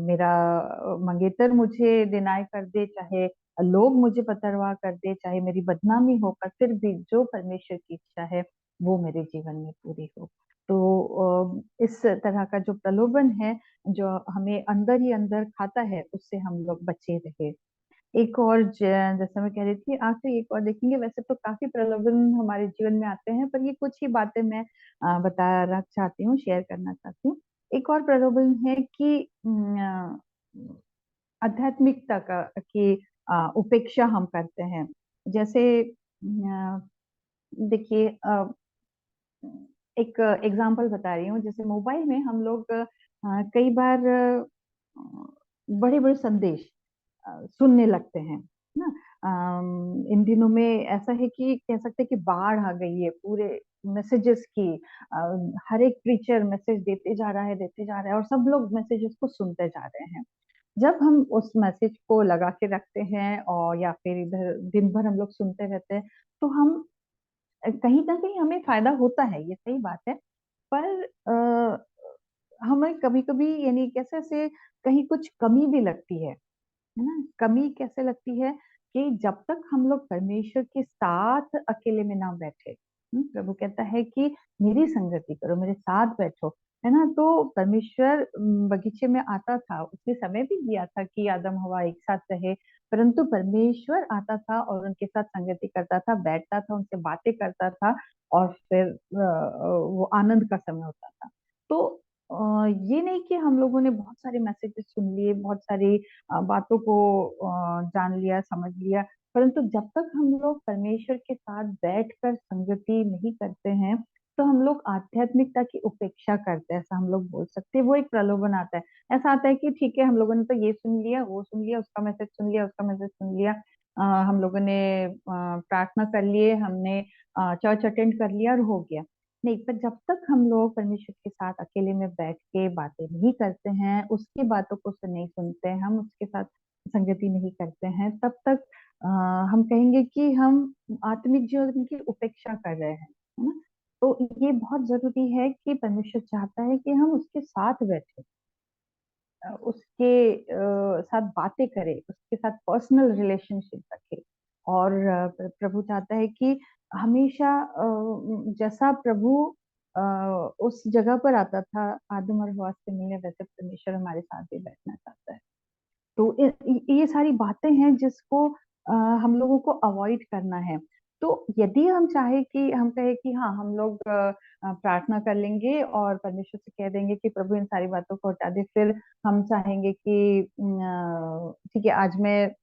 मेरा मंगेतर मुझे डिनाई कर दे, चाहे लोग मुझे पतरवाह कर दे, चाहे मेरी बदनामी हो, पर फिर भी जो परमेश्वर की इच्छा है वो मेरे जीवन में पूरी हो। तो इस तरह का जो प्रलोभन है, जो हमें अंदर ही अंदर खाता है, उससे हम लोग बचे रहे। एक और जैसा मैं कह रही थी, आखिरी एक और देखेंगे। वैसे तो काफी प्रलोभन हमारे जीवन में आते हैं, पर ये कुछ ही बातें मैं बताना चाहती हूँ, शेयर करना चाहती हूँ। एक और प्रलोभन है कि आध्यात्मिकता का की उपेक्षा हम करते हैं। जैसे देखिए, एक एग्जांपल बता रही हूँ। जैसे मोबाइल में हम लोग कई बार बड़े बड़े संदेश सुनने लगते हैं ना। इन दिनों में ऐसा है कि कह सकते हैं कि बाढ़ आ गई है पूरे मैसेजेस की। हर एक प्रीचर मैसेज देते जा रहा है, देते जा रहा है, और सब लोग मैसेजेस को सुनते जा रहे हैं। जब हम उस मैसेज को लगा के रखते हैं और या फिर इधर दिन भर हम लोग सुनते रहते हैं, तो हम कहीं ना कहीं हमें फायदा होता है, ये सही बात है। पर हमें कभी कभी, यानी कैसे से, कहीं कुछ कमी भी लगती है ना। कमी कैसे लगती है कि जब तक हम लोग परमेश्वर के साथ अकेले में ना बैठे, प्रभु कहता है कि मेरी संगति करो, मेरे साथ बैठो, है ना। तो परमेश्वर बगीचे में आता था, उसने समय भी दिया था कि आदम हवा एक साथ रहे, परंतु परमेश्वर आता था और उनके साथ संगति करता था, बैठता था, उनसे बातें करता था, और फिर वो आनंद का समय होता था। तो ये नहीं कि हम लोगों ने बहुत सारे मैसेजेस सुन लिए, बहुत सारी बातों को जान लिया, समझ लिया, परंतु जब तक हम लोग परमेश्वर के साथ बैठकर संगति नहीं करते हैं, तो हम लोग आध्यात्मिकता की उपेक्षा करते हैं, ऐसा हम लोग बोल सकते हैं। वो एक प्रलोभन आता है। ऐसा आता है कि ठीक है, हम लोगों ने तो ये सुन लिया, वो सुन लिया, उसका मैसेज सुन लिया, उसका मैसेज सुन लिया, हम लोगों ने प्रार्थना कर लिए, हमने चर्च अटेंड कर लिया और हो गया। नहीं, पर जब तक हम लोग परमेश्वर के साथ अकेले में बैठ के बातें नहीं करते हैं, उसकी बातों को नहीं सुनते हैं, हम उसके साथ संगति नहीं करते हैं, तब तक हम कहेंगे कि हम आत्मिक जीवन की उपेक्षा कर रहे हैं, है ना। तो ये बहुत जरूरी है कि परमेश्वर चाहता है कि हम उसके साथ बैठे, उसके साथ बातें करे, उसके साथ पर्सनल रिलेशनशिप रखे। और प्रभु चाहता है कि हमेशा जैसा प्रभु अ, उस जगह पर आता था आदम और हवा से मिलने, वैसे परमेश्वर हमारे साथ भी बैठना चाहता है। तो ये सारी बातें हैं जिसको हम लोगों को अवॉइड करना है। तो यदि हम चाहे कि हम कहे कि हाँ हम लोग प्रार्थना कर लेंगे और परमेश्वर से कह देंगे कि प्रभु इन सारी बातों को हटा दे, फिर हम चाहेंगे कि ठीक है आज मैं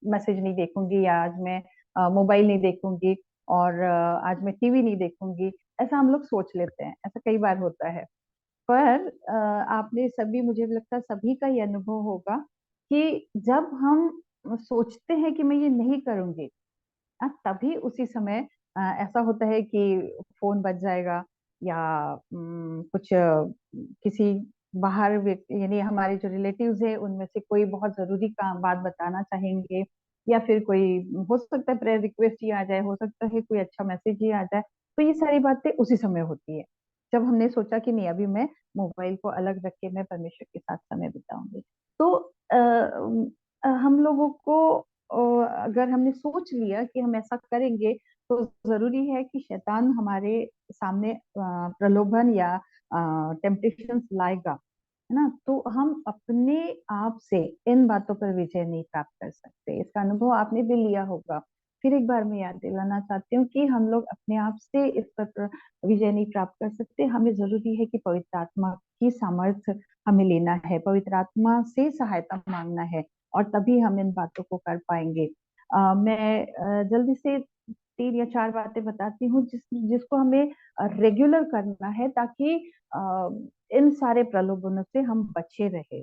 मैसेज नहीं देखूंगी, या आज मैं मोबाइल नहीं देखूंगी, और आज मैं टीवी नहीं देखूंगी, ऐसा हम लोग सोच लेते हैं, ऐसा कई बार होता है। पर आपने सभी, मुझे लगता है सभी का ये अनुभव होगा कि जब हम सोचते हैं कि मैं ये नहीं करूंगी, तभी उसी समय ऐसा होता है कि फोन बज जाएगा, या कुछ किसी बाहर व्यक्ति, यानी हमारे जो रिलेटिव्स है उनमें से कोई बहुत जरूरी काम बात बताना चाहेंगे, या फिर कोई, हो सकता है प्रेयर रिक्वेस्ट ही आ जाए, हो सकता है कोई अच्छा मैसेज ही आ जाए। तो ये सारी बातें उसी समय होती है जब हमने सोचा कि नहीं, अभी मैं मोबाइल को अलग रख के मैं परमेश्वर के साथ समय बिताऊंगी। तो हम लोगों को अगर हमने सोच लिया कि हम ऐसा करेंगे, तो जरूरी है कि शैतान हमारे सामने प्रलोभन या टेम्पटेशन लाएगा, है ना। तो हम अपने आप से इन बातों पर विजय नहीं प्राप्त कर सकते। इसका अनुभव आपने भी लिया होगा। फिर एक बार मैं याद दिलाना चाहती हूँ कि हम लोग अपने आप से इस पर विजय नहीं प्राप्त कर सकते। हमें जरूरी है कि पवित्र आत्मा की सामर्थ्य हमें लेना है, पवित्र आत्मा से सहायता मांगना है, और तभी हम इन बातों को कर पाएंगे। मैं जल्दी से 3 या 4 बातें बताती हूँ जिसको हमें रेगुलर करना है, ताकि इन सारे प्रलोभनों से हम बचे रहे।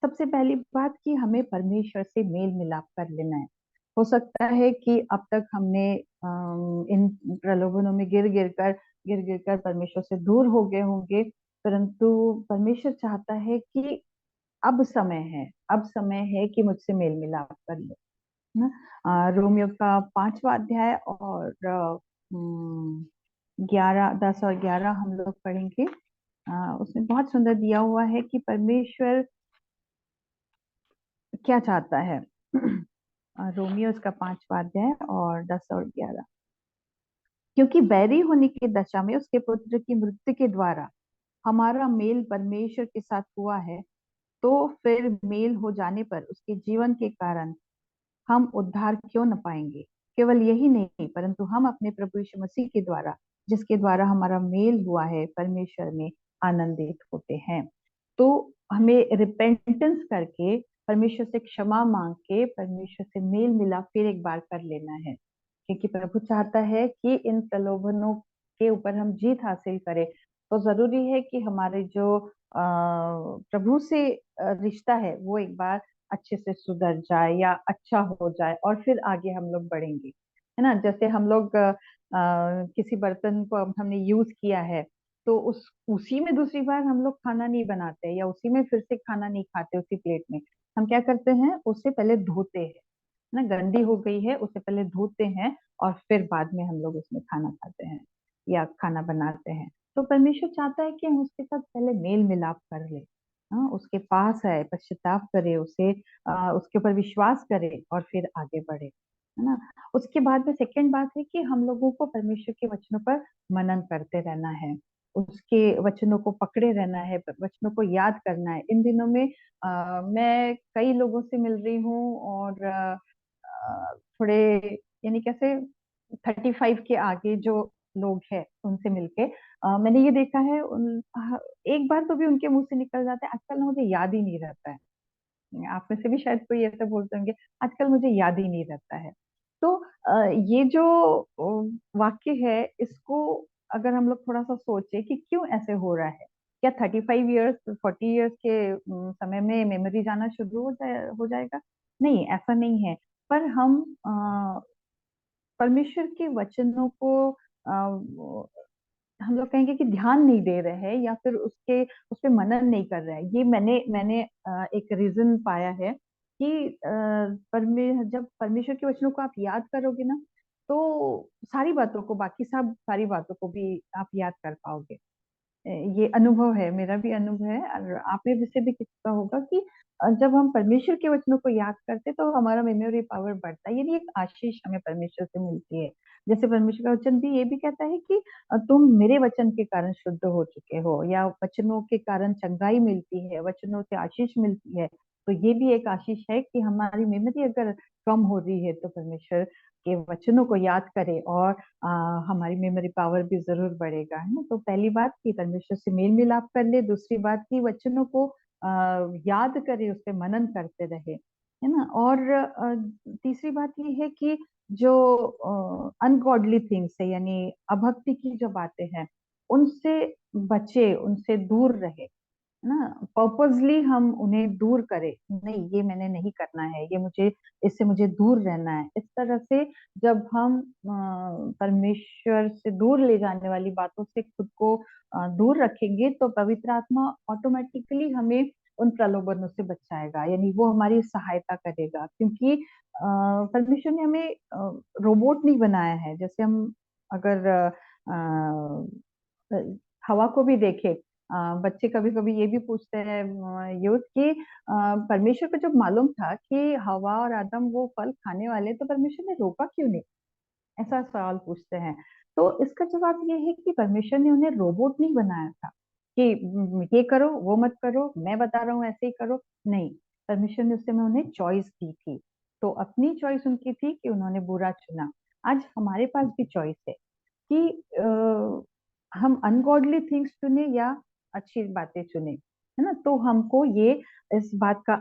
सबसे पहली बात कि हमें परमेश्वर से मेल मिलाप कर लेना है। हो सकता है कि अब तक हमने इन प्रलोभनों में गिर गिर कर परमेश्वर से दूर हो गए होंगे, परंतु परमेश्वर चाहता है कि अब समय है कि मुझसे मेल मिलाप कर लो, है ना। रोमियो का 5वां अध्याय और 10 और 11 हम लोग पढ़ेंगे। उसमें बहुत सुंदर दिया हुआ है कि परमेश्वर क्या चाहता है। रोमियो उसका 5वां अध्याय और 10 और 11। क्योंकि बैरी होने की दशा में उसके पुत्र की मृत्यु के द्वारा हमारा मेल परमेश्वर के साथ हुआ है, तो फिर मेल हो जाने पर उसके जीवन के कारण हम उद्धार क्यों न पाएंगे। केवल यही नहीं, परंतु हम अपने प्रभु यीशु मसीह के द्वारा, जिसके द्वारा हमारा मेल हुआ है, परमेश्वर में आनंदित होते हैं। तो हमें रिपेंटेंस करके, परमेश्वर से क्षमा मांग के, परमेश्वर से मेल मिलाप फिर एक बार कर लेना है, क्योंकि प्रभु चाहता है कि इन प्रलोभनों के ऊपर हम जीत हासिल करें। तो जरूरी है कि हमारे जो प्रभु से रिश्ता है वो एक बार अच्छे से सुधर जाए या अच्छा हो जाए, और फिर आगे हम लोग बढ़ेंगे, है ना। जैसे हम लोग किसी बर्तन को अब हमने यूज किया है, तो उसी में दूसरी बार हम लोग खाना नहीं बनाते, या उसी में फिर से खाना नहीं खाते उसी प्लेट में। हम क्या करते हैं, उससे पहले धोते हैं, ना, गंदी हो गई है उससे पहले धोते हैं, और फिर बाद में हम लोग उसमें खाना खाते हैं या खाना बनाते हैं। तो परमेश्वर चाहता है कि हम उसके साथ पहले मेल मिलाप कर ले, हाँ, उसके पास है, पश्चाताप करे, उसे उसके ऊपर विश्वास करे, और फिर आगे बढ़े, है ना। उसके बाद में सेकंड बात है कि हम लोगों को परमेश्वर के वचनों पर मनन करते रहना है, उसके वचनों को पकड़े रहना है, वचनों को याद करना है। इन दिनों में मैं कई लोगों से मिल रही हूँ, और थोड़े, यानी कैसे, 35 के आगे जो लोग हैं उनसे मिलके मैंने ये देखा है, एक बार तो भी उनके मुंह से निकल जाता है, आजकल ना मुझे याद ही नहीं रहता है। आप में से भी शायद कोई ऐसा बोलते होंगे, आजकल मुझे याद ही नहीं रहता है। तो ये जो वाक्य है, इसको अगर हम लोग थोड़ा सा सोचे कि क्यों ऐसे हो रहा है, क्या 35 ईयर्स 40 ईयर्स के समय में मेमोरी जाना शुरू हो जाएगा? नहीं, ऐसा नहीं है। पर हम परमेश्वर के वचनों को हम लोग कहेंगे कि ध्यान नहीं दे रहे हैं, या फिर उस पे मनन नहीं कर रहे हैं। ये मैंने मैंने एक रीजन पाया है कि जब परमेश्वर के वचनों को आप याद करोगे ना, तो सारी बातों को, बाकी सब सारी बातों को भी आप याद कर पाओगे। ये अनुभव है, मेरा भी अनुभव है, और आप में से भी किसी का होगा कि जब हम परमेश्वर के वचनों को याद करते तो हमारा मेमोरी पावर बढ़ता है, यानी एक आशीष हमें परमेश्वर से मिलती है। जैसे परमेश्वर का वचन भी ये भी कहता है कि तुम मेरे वचन के कारण शुद्ध हो चुके हो, या वचनों के कारण चंगाई मिलती है, वचनों से आशीष मिलती है। तो ये भी एक आशीष है कि हमारी मेमोरी अगर कम हो रही है तो परमेश्वर के वचनों को याद करें, और हमारी मेमोरी पावर भी जरूर बढ़ेगा, है ना। तो पहली बात कि परमेश्वर से मेल मिलाप कर ले, दूसरी बात कि वचनों को याद करे, उस पे मनन करते रहे, है ना। और तीसरी बात ये है कि जो अनगॉडली थिंग्स है, यानी अभक्ति की जो बातें हैं, उनसे बचे, उनसे दूर रहे, है ना। पर्पसली हम उन्हें दूर करें, नहीं ये मैंने नहीं करना है, ये मुझे, इससे मुझे दूर रहना है, इस तरह से जब हम परमेश्वर से दूर ले जाने वाली बातों से खुद को दूर रखेंगे, तो पवित्र आत्मा ऑटोमेटिकली हमें उन प्रलोभनों से बचाएगा, यानी वो हमारी सहायता करेगा। क्योंकि परमेश्वर ने हमें रोबोट नहीं बनाया है। जैसे हम अगर अ, हवा को भी देखें, बच्चे कभी कभी ये भी पूछते हैं यूथ कि परमेश्वर को जब मालूम था कि हवा और आदम वो फल खाने वाले, तो परमेश्वर ने रोका क्यों नहीं, ऐसा सवाल पूछते हैं। तो इसका जवाब ये है कि परमेश्वर ने उन्हें रोबोट नहीं बनाया था कि ये करो वो मत करो, मैं बता रहा हूँ ऐसे ही करो, नहीं। परमेश्वर ने उस समय उन्हें चॉइस दी थी, तो अपनी चॉइस उनकी थी कि उन्होंने बुरा चुना। आज हमारे पास भी चॉइस है कि हम अनगॉडली थिंग्स चुने या अच्छी बातें चुने, है ना। तो हमको ये इस बात का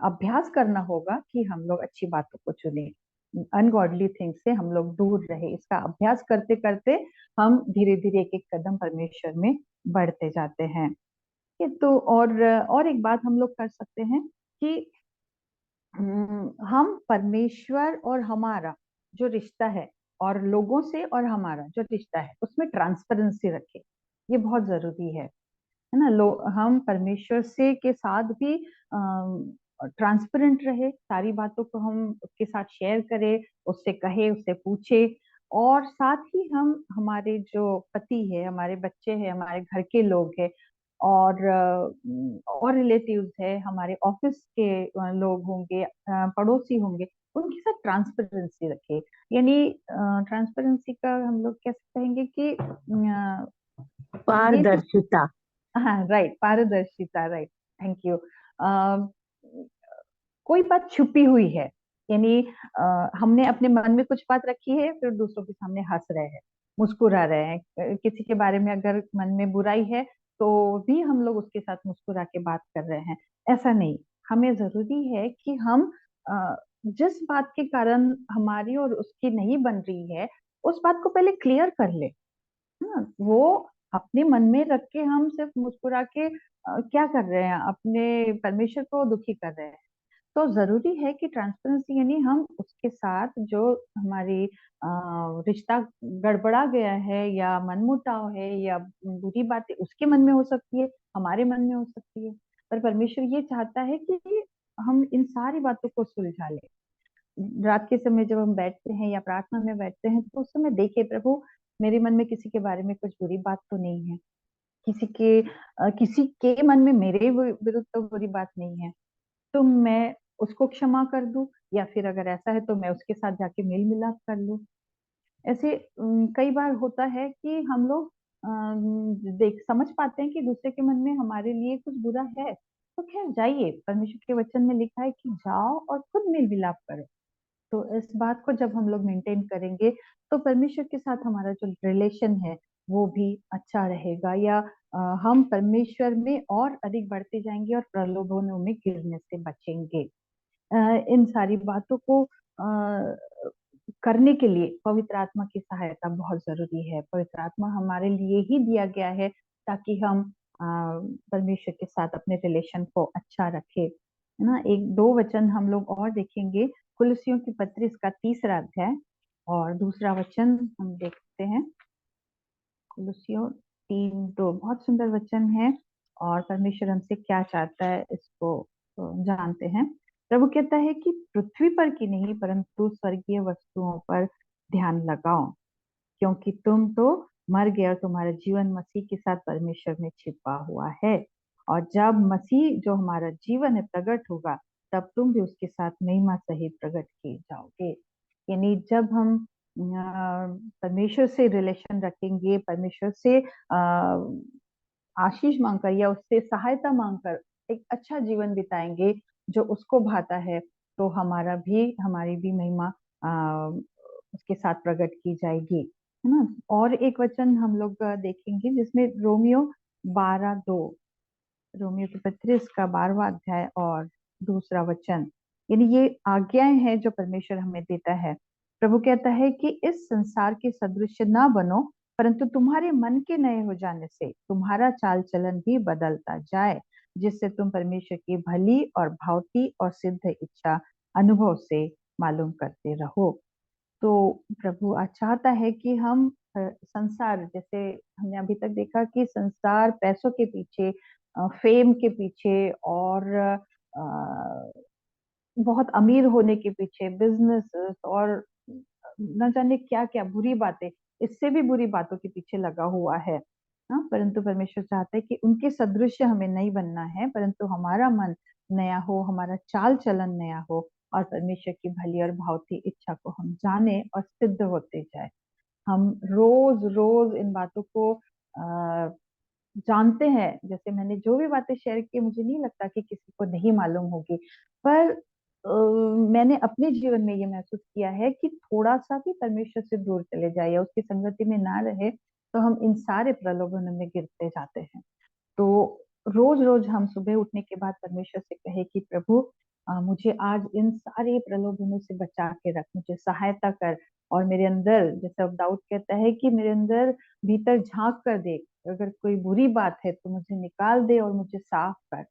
अभ्यास करना होगा कि हम लोग अच्छी बातों को चुने, अनगॉडली थिंग्स से हम लोग दूर रहे। इसका अभ्यास करते करते हम धीरे धीरे एक एक कदम परमेश्वर में बढ़ते जाते हैं। ये तो, और एक बात हम लोग कर सकते हैं कि हम परमेश्वर और हमारा जो रिश्ता है, और लोगों से और हमारा जो रिश्ता है, उसमें ट्रांसपेरेंसी रखें। ये बहुत जरूरी है ना। हम परमेश्वर से के साथ भी ट्रांसपेरेंट रहे, सारी बातों को हम उसके साथ शेयर करें, उससे कहे, उससे पूछे। और साथ ही हम हमारे जो पति है, हमारे बच्चे हैं, हमारे घर के लोग हैं, और रिलेटिव्स है, हमारे ऑफिस के लोग होंगे, पड़ोसी होंगे, उनके साथ ट्रांसपेरेंसी रखे। यानी ट्रांसपेरेंसी का हम लोग कैसे कहेंगे कि ये जो, पारदर्शिता। हाँ राइट, पारदर्शिता, राइट, थैंक यू। कोई बात छुपी हुई है, यानी हमने अपने मन में कुछ बात रखी है, फिर दूसरों के सामने हंस रहे हैं, मुस्कुरा रहे हैं। किसी के बारे में अगर मन में बुराई है, तो भी हम लोग उसके साथ मुस्कुरा के बात कर रहे हैं, ऐसा नहीं। हमें जरूरी है कि हम जिस बात के कारण हमारी और उसकी नहीं बन रही है, उस बात को पहले क्लियर कर ले। हाँ, वो अपने मन में रख के हम सिर्फ मुस्कुरा के क्या कर रहे हैं, अपने परमेश्वर को दुखी कर रहे हैं। तो जरूरी है कि ट्रांसपेरेंसी, यानी हम उसके साथ जो हमारी रिश्ता गड़बड़ा गया है, या मनमुटाव है, या बुरी बातें उसके मन में हो सकती है, हमारे मन में हो सकती है, पर परमेश्वर ये चाहता है कि हम इन सारी बातों को सुलझा लें। रात के समय जब हम बैठते हैं या प्रार्थना में बैठते हैं, तो उस समय देखिए, प्रभु मेरे मन में किसी के बारे में कुछ बुरी बात तो नहीं है, किसी के मन में मेरे विरुद्ध तो बुरी बात नहीं है, तो मैं उसको क्षमा कर दूं, या फिर अगर ऐसा है तो मैं उसके साथ जाके मेल मिलाप कर लूं। ऐसे कई बार होता है कि हम लोग देख समझ पाते हैं कि दूसरे के मन में हमारे लिए कुछ बुरा है, तो खैर जाइए, परमेश्वर के वचन में लिखा है कि जाओ और खुद मेल मिलाप करो। तो इस बात को जब हम लोग मेंटेन करेंगे, तो परमेश्वर के साथ हमारा जो रिलेशन है वो भी अच्छा रहेगा, या हम परमेश्वर में और अधिक बढ़ते जाएंगे और प्रलोभनों में गिरने से बचेंगे। इन सारी बातों को करने के लिए पवित्र आत्मा की सहायता बहुत जरूरी है। पवित्र आत्मा हमारे लिए ही दिया गया है ताकि हम परमेश्वर के साथ अपने रिलेशन को अच्छा रखे, है ना। एक दो वचन हम लोग और देखेंगे, कुलुस्सियों की पत्री इसका 3रा अध्याय और 2रा वचन हम देखते हैं। कुलुस्सियों 3:2 बहुत सुंदर वचन है, और परमेश्वर हमसे क्या चाहता है इसको जानते हैं। प्रभु कहता है कि पृथ्वी पर की नहीं, परंतु स्वर्गीय वस्तुओं पर ध्यान लगाओ, क्योंकि तुम तो मर गए और तुम्हारा जीवन मसीह के साथ परमेश्वर में छिपा हुआ है। और जब मसीह जो हमारा जीवन है प्रकट होगा, तब तुम भी उसके साथ महिमा सहित प्रकट किए जाओगे। यानी जब हम परमेश्वर से रिलेशन रखेंगे, परमेश्वर से आशीष मांगकर या उससे सहायता मांगकर एक अच्छा जीवन बिताएंगे जो उसको भाता है, तो हमारी भी महिमा उसके साथ प्रकट की जाएगी, है ना। और एक वचन हम लोग देखेंगे जिसमें रोमियो के पत्र इसका 12वां अध्याय और दूसरा वचन, यानी ये आज्ञाएं हैं जो परमेश्वर हमें देता है। प्रभु कहता है कि इस संसार के सदृश ना बनो, परंतु तुम्हारे मन के नए हो जाने से तुम्हारा चाल चलन भी बदलता जाए, जिससे तुम परमेश्वर की भली और भावती और सिद्ध इच्छा अनुभव से मालूम करते रहो। तो प्रभु आज चाहता है कि हम संसार, जैसे हमने अभी तक देखा कि संसार पैसों के पीछे, फेम के पीछे और बहुत अमीर होने के पीछे, बिजनेस और न जाने क्या क्या बुरी बातें, इससे भी बुरी बातों के पीछे लगा हुआ है। हाँ, परंतु परमेश्वर चाहता है कि उनके सदृश हमें नहीं बनना है, परंतु हमारा मन नया हो, हमारा चाल चलन नया हो और परमेश्वर की भली और भावती इच्छा को हम जाने और सिद्ध होते जाए। हम रोज रोज इन बातों को जानते हैं। जैसे मैंने जो भी बातें शेयर की, मुझे नहीं लगता कि किसी को नहीं मालूम होगी, पर मैंने अपने जीवन में ये महसूस किया है कि थोड़ा सा भी परमेश्वर से दूर चले जाए या उसकी संगति में ना रहे, तो हम इन सारे प्रलोभनों में गिरते जाते हैं। तो रोज रोज हम सुबह उठने के बाद परमेश्वर से कहे कि प्रभु, मुझे आज इन सारे प्रलोभनों से बचा के रख, मुझे सहायता कर। और मेरे अंदर, जैसे अब दाऊद कहता है कि मेरे अंदर भीतर झांक कर देख, अगर कोई बुरी बात है तो मुझे निकाल दे और मुझे साफ कर।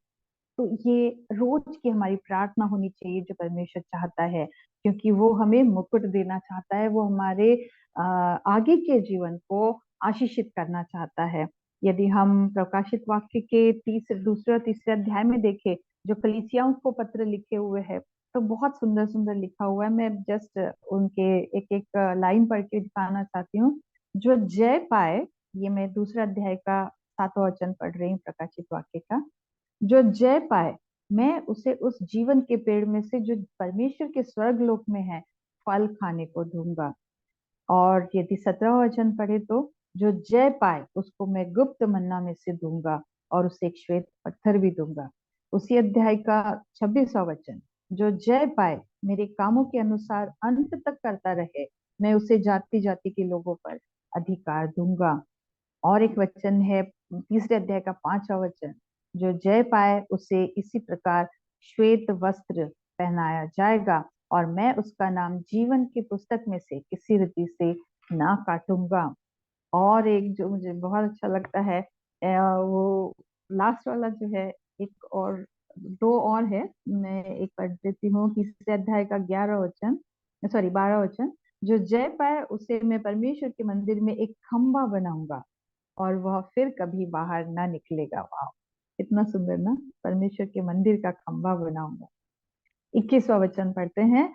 तो ये रोज की हमारी प्रार्थना होनी चाहिए जो परमेश्वर चाहता है, क्योंकि वो हमें मुकुट देना चाहता है, वो हमारे आगे के जीवन को आशीषित करना चाहता है। यदि हम प्रकाशित वाक्य के दूसरे और तीसरे अध्याय में देखें, जो कलीसियाओं को पत्र लिखे हुए हैं, तो बहुत सुंदर सुंदर लिखा हुआ है। मैं जस्ट उनके एक एक लाइन पढ़ के दिखाना चाहती हूँ। जो जय पाए, ये मैं दूसरा अध्याय का 7वां वचन पढ़ रही हूँ प्रकाशित वाक्य का। जो जय पाए, मैं उसे उस जीवन के पेड़ में से जो परमेश्वर के स्वर्ग लोक में है फल खाने को दूंगा। और यदि 17वां वचन पढ़े तो, जो जय पाए उसको मैं गुप्त मन्ना में से दूंगा और उसे एक श्वेत पत्थर भी दूंगा। उसी अध्याय का 26वां वचन, जो जय पाए मेरे कामों के अनुसार अंत तक करता रहे, मैं उसे जाति जाति के लोगों पर अधिकार दूंगा। और एक वचन है तीसरे अध्याय का 5वां वचन, जो जय पाए उसे इसी प्रकार श्वेत वस्त्र पहनाया जाएगा और मैं उसका नाम जीवन की पुस्तक में से किसी रीति से ना काटूंगा। और एक जो मुझे बहुत अच्छा लगता है, वो लास्ट वाला जो है, एक और दो और है, मैं एक पढ़ देती हूँ। तीसरे अध्याय का 11वां वचन, सॉरी 12वां वचन, जो जय पाए उसे मैं परमेश्वर के मंदिर में एक खंभा बनाऊंगा और वह फिर कभी बाहर ना निकलेगा। वाह, इतना सुंदर ना, परमेश्वर के मंदिर का खंभा बनाऊंगा। 21वां वचन पढ़ते हैं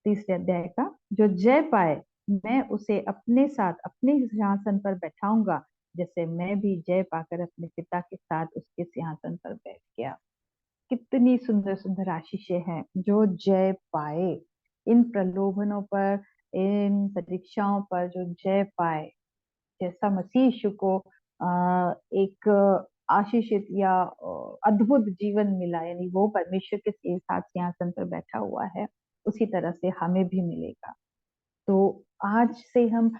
तीसरे अध्याय का, जो जय पाए मैं उसे अपने साथ अपने सिंहासन पर बैठाऊंगा, जैसे मैं भी जय पाकर अपने पिता के साथ उसके सिंहासन पर बैठ गया। कितनी सुंदर सुंदर आशीषें हैं जो जय पाए, इन प्रलोभनों पर, इन परीक्षाओं पर जो जय पाए, जैसा मसीह यीशु को एक आशीषित या अद्भुत जीवन मिला, यानी वो परमेश्वर के साथ सिंहासन पर बैठा हुआ है, उसी तरह से हमें भी मिलेगा। तो आज से हम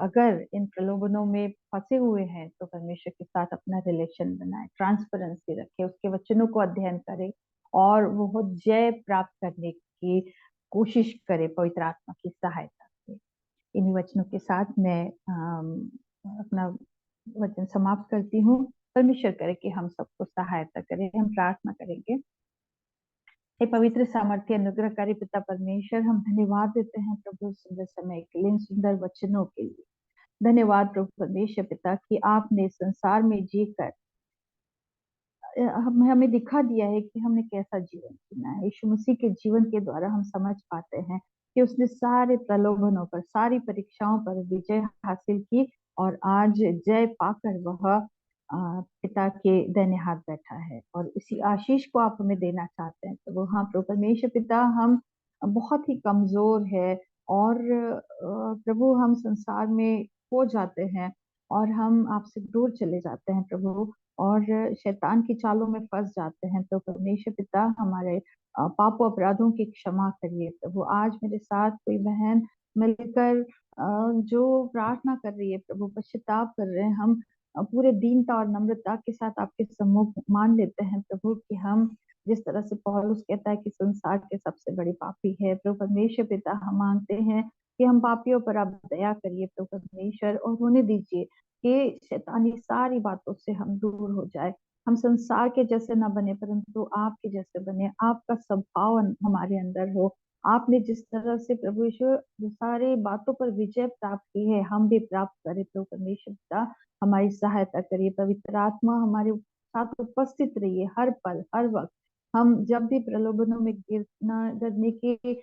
अगर इन प्रलोभनों में फंसे हुए हैं, तो परमेश्वर के साथ अपना रिलेशन बनाए, ट्रांसपेरेंसी रखे, उसके वचनों को अध्ययन करें और वो जय प्राप्त करने की कोशिश करे पवित्र आत्मा की सहायता से। इन्हीं वचनों के साथ मैं अपना वचन समाप्त करती हूँ। परमेश्वर करे कि हम सबको सहायता करें। हम प्रार्थना करेंगे। हे पवित्र सामर्थ्य अनुग्रहकारी पिता परमेश्वर, हम धन्यवाद देते हैं प्रभु सुंदर समय के लिए, इन सुंदर वचनों के लिए। धन्यवाद प्रभु परमेश्वर पिता कि आपने संसार में जीकर हमें दिखा दिया है कि हमने कैसा जीवन जीना है। यीशु मसीह के जीवन के द्वारा हम समझ पाते हैं कि उसने सारे प्रलोभनों पर, सारी परीक्षाओं पर विजय हासिल की और आज जय पाकर वह पिता के दाहिने हाथ बैठा है, और इसी आशीष को आप हमें देना चाहते हैं। तो वो, हाँ प्रभु परमेश्वर पिता, हम बहुत ही कमजोर है, और प्रभु हम संसार में खो जाते हैं, और हम आपसे दूर चले जाते हैं प्रभु, और शैतान की चालों में फंस जाते हैं। तो परमेश्वर पिता, हमारे पाप अपराधों की क्षमा करिए प्रभु। आज मेरे साथ कोई बहन मिलकर जो प्रार्थना कर रही है प्रभु, पश्चाताप कर रहे हैं, हम पूरे दीनता और नम्रता के साथ आपके सम्मुख मान लेते हैं प्रभु कि हम, जिस तरह से पौलुस कहता है कि संसार के सबसे बड़े पापी है प्रभु परमेश्वर पिता, हम मांगते हैं कि हम पापियों पर आप दया करिए प्रभु परमेश्वर, और होने दीजिए कि शैतानी सारी बातों से हम दूर हो जाए। हम संसार के जैसे ना बने, परंतु आपके जैसे बने, आपका स्वभाव हमारे अंदर हो। आपने जिस तरह से प्रभु यीशु सारी बातों पर विजय प्राप्त की है, हम भी प्राप्त करें प्रभु परमेश्वर पिता। हमारी सहायता करिए, पवित्र आत्मा हमारे साथ उपस्थित रहिए हर पल हर वक्त। हम जब भी प्रलोभनों में गिरने के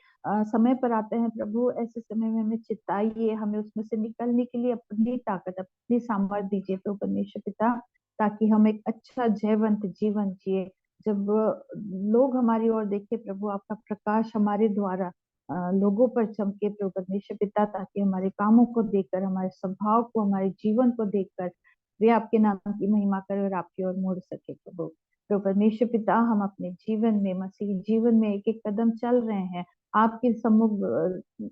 समय पर आते हैं प्रभु, ऐसे समय में हमें चिताइए, हमें उसमें से निकलने के लिए अपनी ताकत, अपनी सामर्थ्य दीजिए प्रभु परमेश्वर पिता, ताकि हम एक अच्छा जयवंत जीवन जिए। जब लोग हमारी ओर देखे प्रभु, आपका प्रकाश हमारे द्वारा लोगों पर चमके प्रभु परमेश्वर पिता, ताकि हमारे कामों को देखकर, हमारे स्वभाव को, हमारे जीवन को देखकर वे आपके नाम की महिमा करें और आपकी ओर मुड़ सके प्रभु। तो परमेश्वर पिता, हम अपने जीवन में, मसीह जीवन में एक एक कदम चल रहे हैं, आपके सम्मुख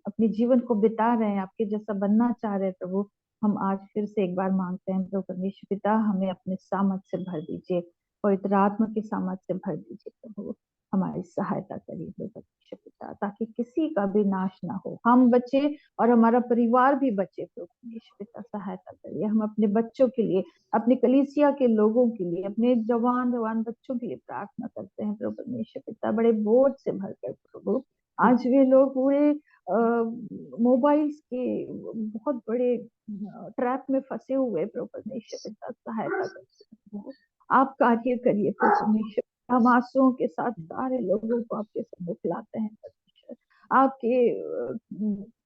अपने जीवन को बिता रहे हैं, आपके जैसा बनना चाह रहे हैं प्रभु। हम आज फिर से एक बार मांगते हैं प्रभु परमेश्वर पिता, हमें अपने सामर्थ से भर दीजिए, पवित्र आत्मा की सामर्थ से भर दीजिए प्रभु। हमारी सहायता करिए प्रभु परमेश्वर पिता, ताकि किसी का भी नाश ना हो, हम बचे और हमारा परिवार भी बचे प्रभु परमेश्वर पिता। सहायता करिए, हम अपने बच्चों के लिए, अपने कलीसिया के लोगों के लिए, अपने जवान जवान बच्चों के लिए प्रार्थना करते हैं प्रभु परमेश्वर पिता, बड़े बोझ से भरकर प्रभु। आज वे लोग पूरे मोबाइल्स के बहुत बड़े ट्रैप में फंसे हुए प्रभु परमेश्वर पिता, सहायता करते हैं। आप कार्य करिए प्रभु परमेश्वर। हम आंसुओं के साथ सारे लोगों को आपके सम्मुख लाते हैं परमेश्वर। आपके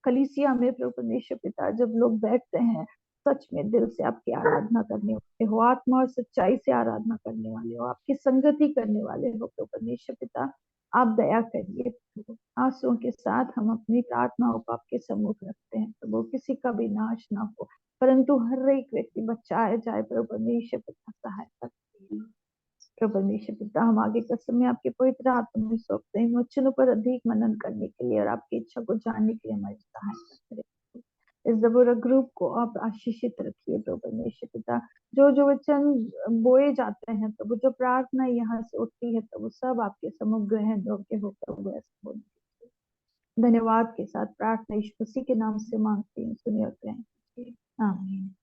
कलीसिया में प्रभु परमेश्वर पिता, जब लोग बैठते हैं, सच में दिल से आपकी आराधना करने वाले हो, आत्मा और सच्चाई से आराधना करने वाले हो, आपकी संगति करने वाले हो प्रभु परमेश्वर पिता, आप दया करिए प्रभु। आंसुओं के साथ हम अपनी प्रार्थनाओं को आपके सम्मुख रखते हैं प्रभु। किसी का भी नाश ना हो, परंतु हर एक व्यक्ति बचाया जाए प्रभु परमेश्वर पिता, सहायता करिए प्रभु परमेश्वर पिता। हम आगे का समय आपके पवित्र आत्मा में सौंपते हैं, वचनों पर अधिक मनन करने के लिए और आपकी इच्छा को जानने के लिए हमारी सहायता करें। इस जबूरा ग्रुप को आप आशीषित रखिए प्रभु परमेश्वर पिता। जो जो वचन बोए जाते हैं प्रभु, जो प्रार्थना यहाँ से उठती है प्रभु, सब आपके सम्मुख ग्रहण योग्य हो प्रभु, ऐसा बोल। धन्यवाद के साथ प्रार्थना यीशु मसीह के नाम से मांगते हैं, सुनिए और ग्रहण कीजिए, आमीन।